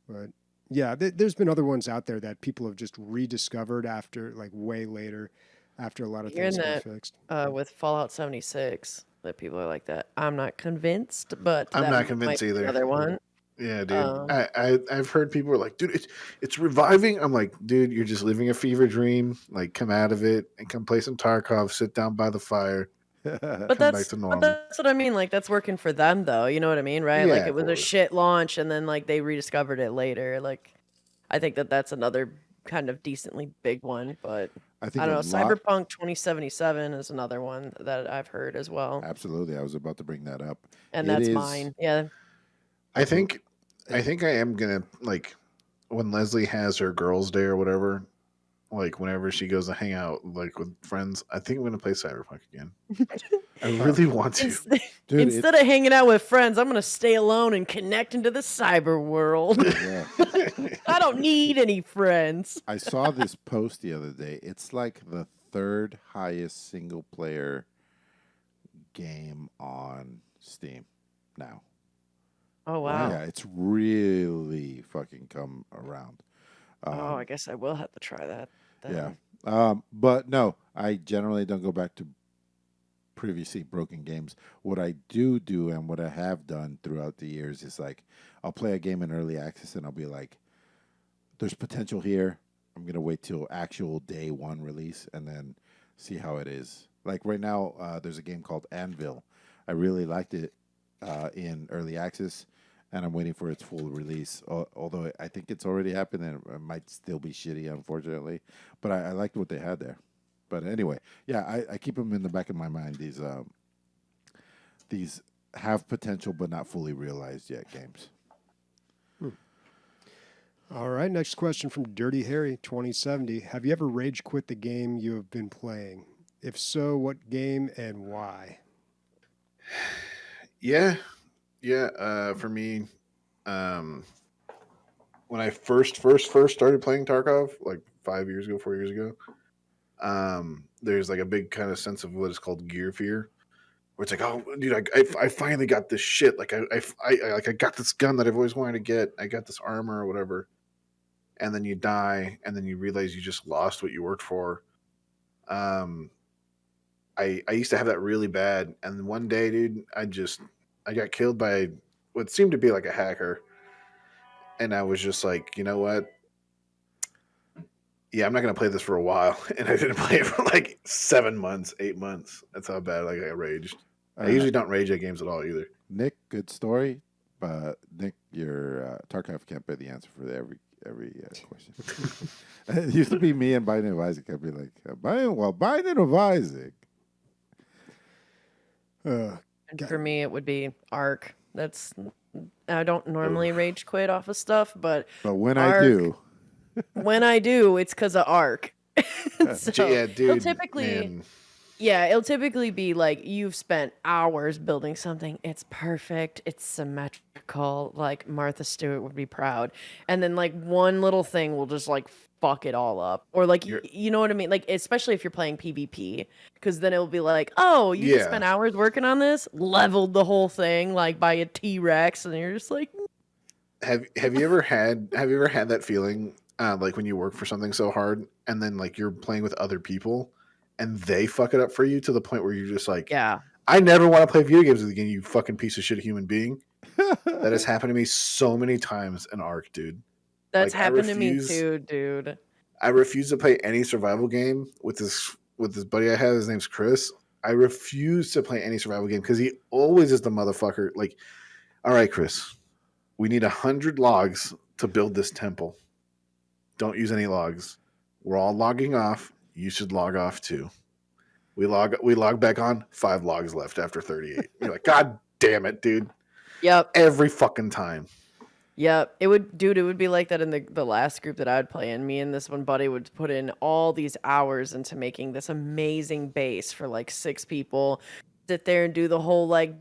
But yeah, there's been other ones out there that people have just rediscovered after, like way later, after a lot of Hearing things got that fixed. with Fallout 76, that people are like that. I'm not convinced, but I'm that not might convinced be either. another one. Yeah, dude. Um, I've heard people are like, dude, it's reviving. I'm like, dude, you're just living a fever dream. Like, come out of it and come play some Tarkov. Sit down by the fire. But Come back to normal. that's what I mean. Like that's working for them, though. You know what I mean, right? Like Yeah, it of was a course. shit launch, and then like they rediscovered it later. Like I think that's another kind of decently big one. But I think I don't know. a lot. Cyberpunk 2077 is another one that I've heard as well, Absolutely, I was about to bring that up. and It that's is- mine. Yeah. I think I am gonna, like, when Leslie has her girls' day or whatever, like whenever she goes to hang out like with friends, I think I'm gonna play Cyberpunk again. I really want to. Dude, Instead of hanging out with friends, I'm gonna stay alone and connect into the cyber world. Yeah. I don't need any friends. I saw this post the other day. It's like the third highest single player game on Steam now. Oh wow. Yeah, it's really fucking come around. Oh, I guess I will have to try that. Then. Yeah. But no, I generally don't go back to previously broken games. What I do and what I have done throughout the years is like I'll play a game in early access and I'll be like, there's potential here. I'm gonna wait till actual day one release and then see how it is. Like right now, there's a game called Anvil. I really liked it in early access, and I'm waiting for its full release. Although I think it's already happened, and it might still be shitty, unfortunately. But I liked what they had there. But anyway, yeah, I keep them in the back of my mind. These have potential but not fully realized yet games. All right, next question from Dirty Harry 2070. Have you ever rage quit the game you have been playing? If so, what game and why? Yeah. For me, when I first started playing Tarkov, like 4 years ago, there's like a big kind of sense of what is called gear fear, where it's like, oh, dude, I finally got this shit. Like I got this gun that I've always wanted to get. I got this armor or whatever, and then you die, and then you realize you just lost what you worked for. I used to have that really bad, and one day, dude, I got killed by what seemed to be like a hacker, and I was just like, you know what? Yeah, I'm not gonna play this for a while, and I didn't play it for like 7 months, 8 months. That's how bad like I raged. I usually don't rage at games at all either. Nick, good story, but Nick, your Tarkov can't be the answer for every question. It used to be me and Biden of Isaac. I'd be like, Biden of Isaac. And for me, it would be Ark. I don't normally rage quit off of stuff, but when Ark, I do, when I do, it's because of Ark. So Yeah, dude. it'll typically, man. yeah, it'll typically be like you've spent hours building something. It's perfect. It's symmetrical. Like Martha Stewart would be proud. And then like one little thing will just like fuck it all up. Or like, you know what I mean? Like, especially if you're playing PvP, because then it'll be like, oh, you just Yeah. spent hours working on this, leveled the whole thing like by a T-Rex, and you're just like, Have you ever had that feeling like when you work for something so hard and then like you're playing with other people and they fuck it up for you to the point where you're just like, yeah. I never want to play video games again, you fucking piece of shit human being. That has happened to me so many times in Ark, dude. That's Like, I happened to me refuse- too, dude. I refuse to play any survival game with this buddy I have. His name's Chris. I refuse to play any survival game because he always is the motherfucker. Like, all right, Chris, we need 100 logs to build this temple. Don't use any logs. We're all logging off. You should log off too. We log back on. 5 logs left after 38. You're like, God damn it, dude. Yep. Every fucking time. Yep. It would be like that in the last group that I would play in. Me and this one buddy would put in all these hours into making this amazing base for like 6 people. Sit there and do the whole like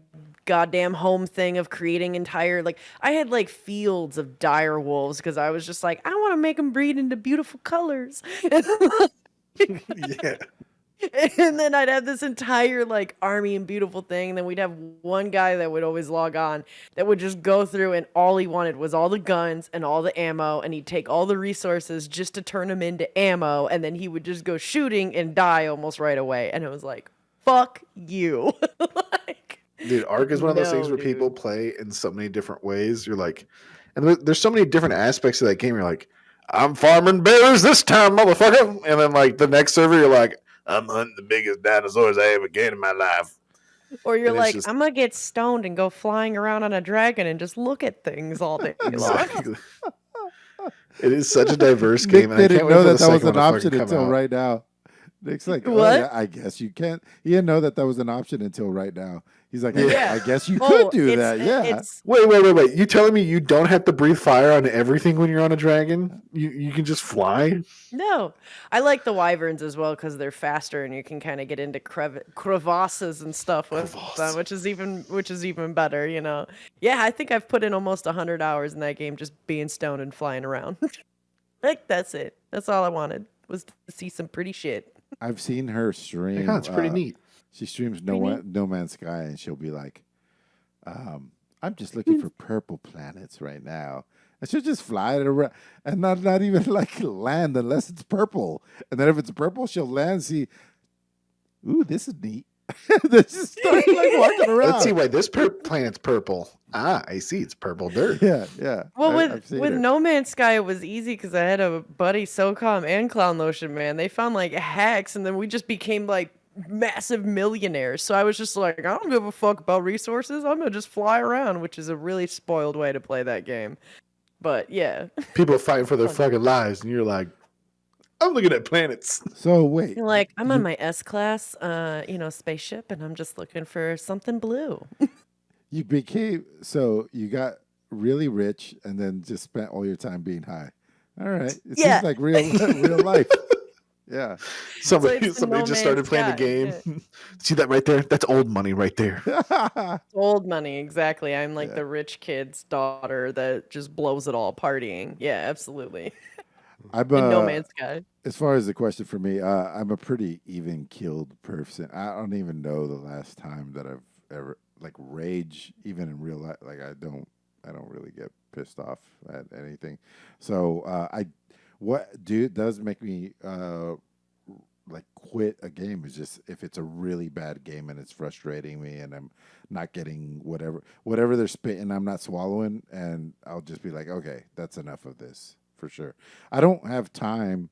goddamn home thing of creating entire, like, I had like fields of dire wolves because I was just like, I want to make them breed into beautiful colors. Yeah. And then I'd have this entire like army and beautiful thing. And then we'd have one guy that would always log on that would just go through, and all he wanted was all the guns and all the ammo, and he'd take all the resources just to turn them into ammo, and then he would just go shooting and die almost right away. And it was like, fuck you. Like, Dude, Ark is one of those things no, where people play in so many different ways. You're like, and there's so many different aspects of that game. You're like, I'm farming bears this time, motherfucker. And then like the next server, you're like, I'm hunting the biggest dinosaurs I ever get in my life. or you're And it's like, just- I'm gonna get stoned and go flying around on a dragon and just look at things all day long. Exactly. It is such a diverse Nick game. And I didn't can't wait know for the that that was second an one to option fucking come until out. right now. Nick's like, oh, What? yeah, I guess you can't. He didn't know that was an option until right now. He's like, Yeah. I guess you Oh, could do it's- that. Yeah. It's Wait. You telling me you don't have to breathe fire on everything when you're on a dragon? You can just fly? No, I like the wyverns as well because they're faster and you can kind of get into crevasses and stuff with them, which is even better, you know. Yeah, I think I've put in almost 100 hours in that game just being stoned and flying around. Like that's it. That's all I wanted was to see some pretty shit. I've seen her stream. Yeah, it's pretty neat. She streams Pretty neat. No Man's Sky, and she'll be like, I'm just looking for purple planets right now. And she'll just fly it around and not even like land unless it's purple. And then if it's purple, she'll land, see, ooh, this is neat. They just start like walking around. Let's see why this planet's purple. Ah, I see. It's purple dirt. Yeah. Well, I've with seen her. No Man's Sky, it was easy because I had a buddy, SOCOM and Clown Lotion, man. They found like hacks, and then we just became like massive millionaires. So I was just like, I don't give a fuck about resources. I'm gonna just fly around, which is a really spoiled way to play that game. But yeah, People are fighting for their fucking lives, and you're like, I'm looking at planets. So wait, you're like, I'm on my S class, spaceship, and I'm just looking for something blue. you got really rich and then just spent all your time being high. All right. It Yeah. seems like real life. Yeah. Somebody it's the No just started Man's playing the Sky, game. See that right there? That's old money right there. Old money, exactly. I'm like Yeah. the rich kid's daughter that just blows it all partying. Yeah, absolutely. I'm In No Man's Sky. as far as the question for me, I'm a pretty even keeled person. I don't even know the last time that I've ever like rage, even in real life. Like I don't really get pissed off at anything. So does make me like quit a game is just if it's a really bad game and it's frustrating me and I'm not getting whatever they're spitting, I'm not swallowing, and I'll just be like, okay, that's enough of this. For sure. I don't have time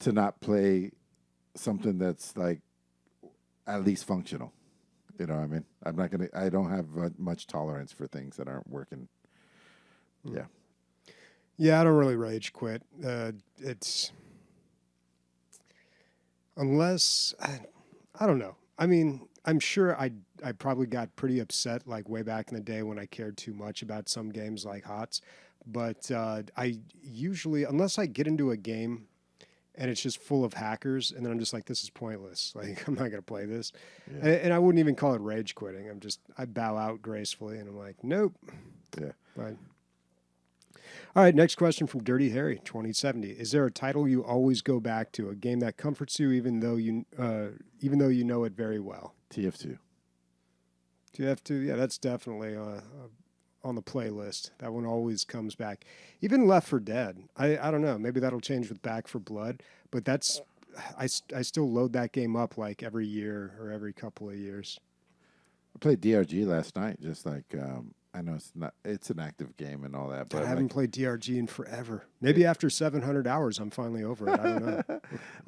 to not play something that's like at least functional. You know what I mean? I don't have much tolerance for things that aren't working. Yeah. Yeah, I don't really rage quit. It's unless I don't know. I mean, I'm sure I probably got pretty upset like way back in the day when I cared too much about some games like HOTS. But I usually, unless I get into a game and it's just full of hackers, and then I'm just like, this is pointless. Like, I'm not going to play this. Yeah. And I wouldn't even call it rage quitting. I bow out gracefully, and I'm like, nope. Yeah. Fine. All right, next question from Dirty Harry, 2070. Is there a title you always go back to, a game that comforts you even though you know it very well? TF2. TF2, yeah, that's definitely on the playlist. That one always comes back. Even Left 4 Dead. I don't know. Maybe that'll change with Back 4 Blood, but I still load that game up like every year or every couple of years. I played DRG last night, just like I know it's an active game and all that, but I haven't played DRG in forever. Maybe after 700 hours, I'm finally over it. I don't know.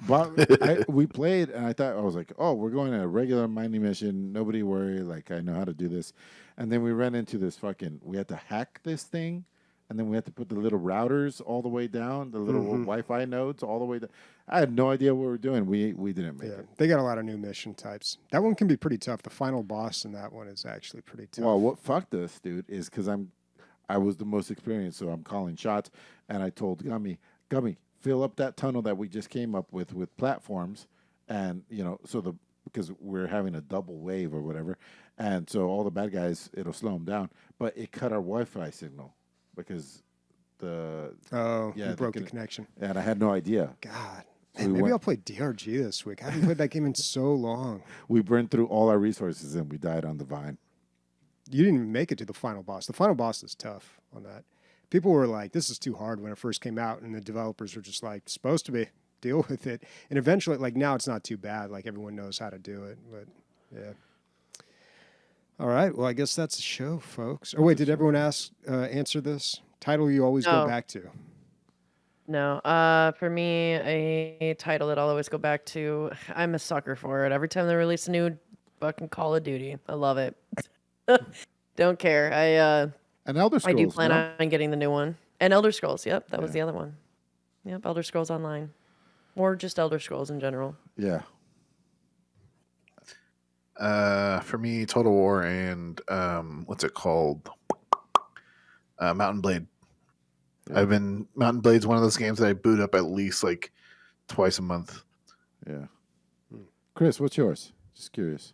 But we played, and I was like, oh, we're going on a regular mining mission. Nobody worry. Like, I know how to do this. And then we ran into this we had to hack this thing, and then we had to put the little routers all the way down, the little Wi-Fi nodes all the way down. I had no idea what we were doing. We didn't make it. They got a lot of new mission types. That one can be pretty tough. The final boss in that one is actually pretty tough. Well, what fucked us, dude, is because I was the most experienced, so I'm calling shots, and I told Gummy, fill up that tunnel that we just came up with platforms, and so because we're having a double wave or whatever, and so all the bad guys, it'll slow them down. But it cut our Wi-Fi signal because the you broke the connection. and I had no idea. God. So Man, maybe I'll play DRG this week. I haven't played that game in so long. We burned through all our resources and we died on the vine. You didn't even make it to the final boss. The final boss is tough on that. People were like, this is too hard when it first came out, and the developers were just like, supposed to be. Deal with it. And eventually, like now it's not too bad. Like everyone knows how to do it. But yeah. All right. Well, I guess that's the show, folks. Oh, wait, did everyone answer this? Title you always go No. back to? No. For me, a title that I'll always go back to. I'm a sucker for it. Every time they release a new fucking Call of Duty, I love it. Don't care. And Elder I Scrolls. do plan no? on getting the new one. And Elder Scrolls. Yep, that was Yeah. the other one. Yep, Elder Scrolls Online. Or just Elder Scrolls in general. Yeah. For me, Total War and what's it called? Mountain Blade. Yeah. Mountain Blade's one of those games that I boot up at least like twice a month. Yeah. Chris, what's yours? Just curious.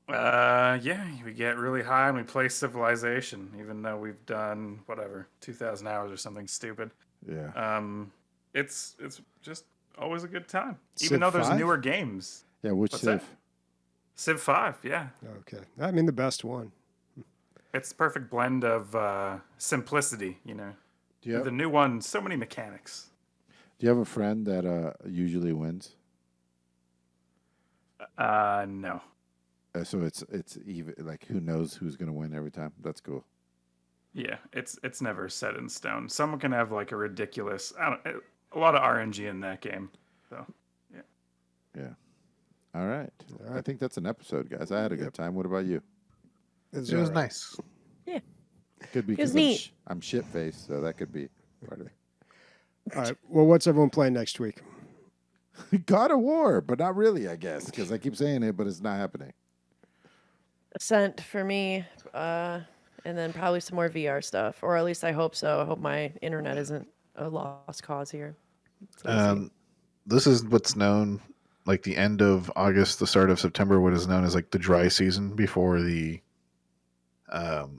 Yeah, we get really high and we play Civilization, even though we've done whatever 2,000 hours or something stupid. Yeah. It's just always a good time, Civ even though there's 5? newer games. Yeah, which What's Civ? that? Civ 5, yeah, Okay. I mean, the best one. it's the perfect blend of simplicity. You know, Do you have, the new one, so many mechanics. do you have a friend that usually wins? No. So it's even like who knows who's gonna win every time. That's cool. Yeah, it's never set in stone. Someone can have like a ridiculous, a lot of RNG in that game. So Yeah. All right. All right. I think that's an episode, guys. I had a good time. What about you? It was nice. Could be It was because neat. I'm shit faced, so that could be part of it. All right. Well, what's everyone playing next week? God of War, but not really, I guess, because I keep saying it, but it's not happening. Ascent for me. And then probably some more VR stuff. Or at least I hope so. I hope my internet isn't a lost cause here. So we'll see. This is what's known like the end of August, the start of September, what is known as like the dry season before the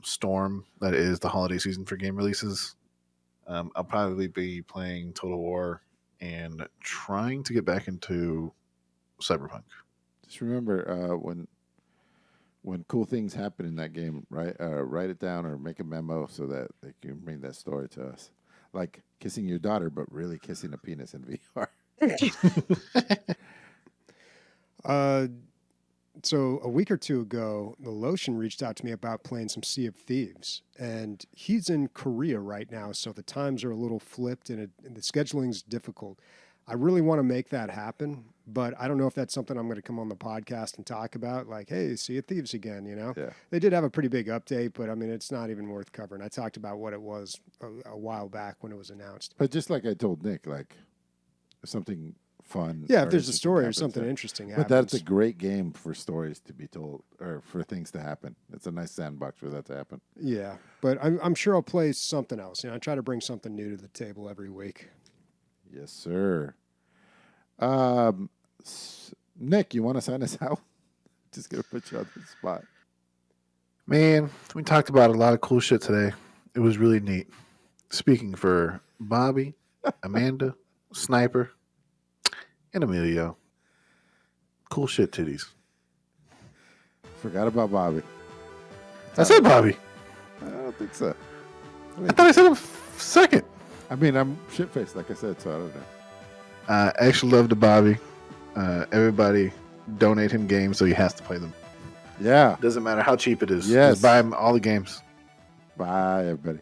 storm that is the holiday season for game releases. I'll probably be playing Total War and trying to get back into Cyberpunk. Just remember when cool things happen in that game, right? Write it down or make a memo so that they can bring that story to us. Like kissing your daughter, but really kissing a penis in VR. So a week or two ago, the Lotion reached out to me about playing some Sea of Thieves, and he's in Korea right now, so the times are a little flipped and the scheduling's difficult. I really want to make that happen, but I don't know if that's something I'm going to come on the podcast and talk about. Like, hey, Sea of Thieves again, you know? Yeah. They did have a pretty big update, but I mean, it's not even worth covering. I talked about what it was a while back when it was announced. But just like I told Nick, like something fun. Yeah, or if there's a interesting story or happens, something yeah. interesting But happens. that's a great game for stories to be told or for things to happen. It's a nice sandbox for that to happen. Yeah, but I'm sure I'll play something else. You know, I try to bring something new to the table every week. Yes, sir. Nick, you want to sign us out? Just gonna put you on the spot. Man, we talked about a lot of cool shit today. It was really neat. Speaking for Bobby, Amanda, Sniper, and Emilio. Cool shit titties. Forgot about Bobby. I said Bobby. I don't think so. I thought I said him second. I mean, I'm shit faced, like I said, so I don't know. Extra love to Bobby. Everybody donate him games so he has to play them. Yeah. Doesn't matter how cheap it is. Yes. Just buy him all the games. Bye, everybody.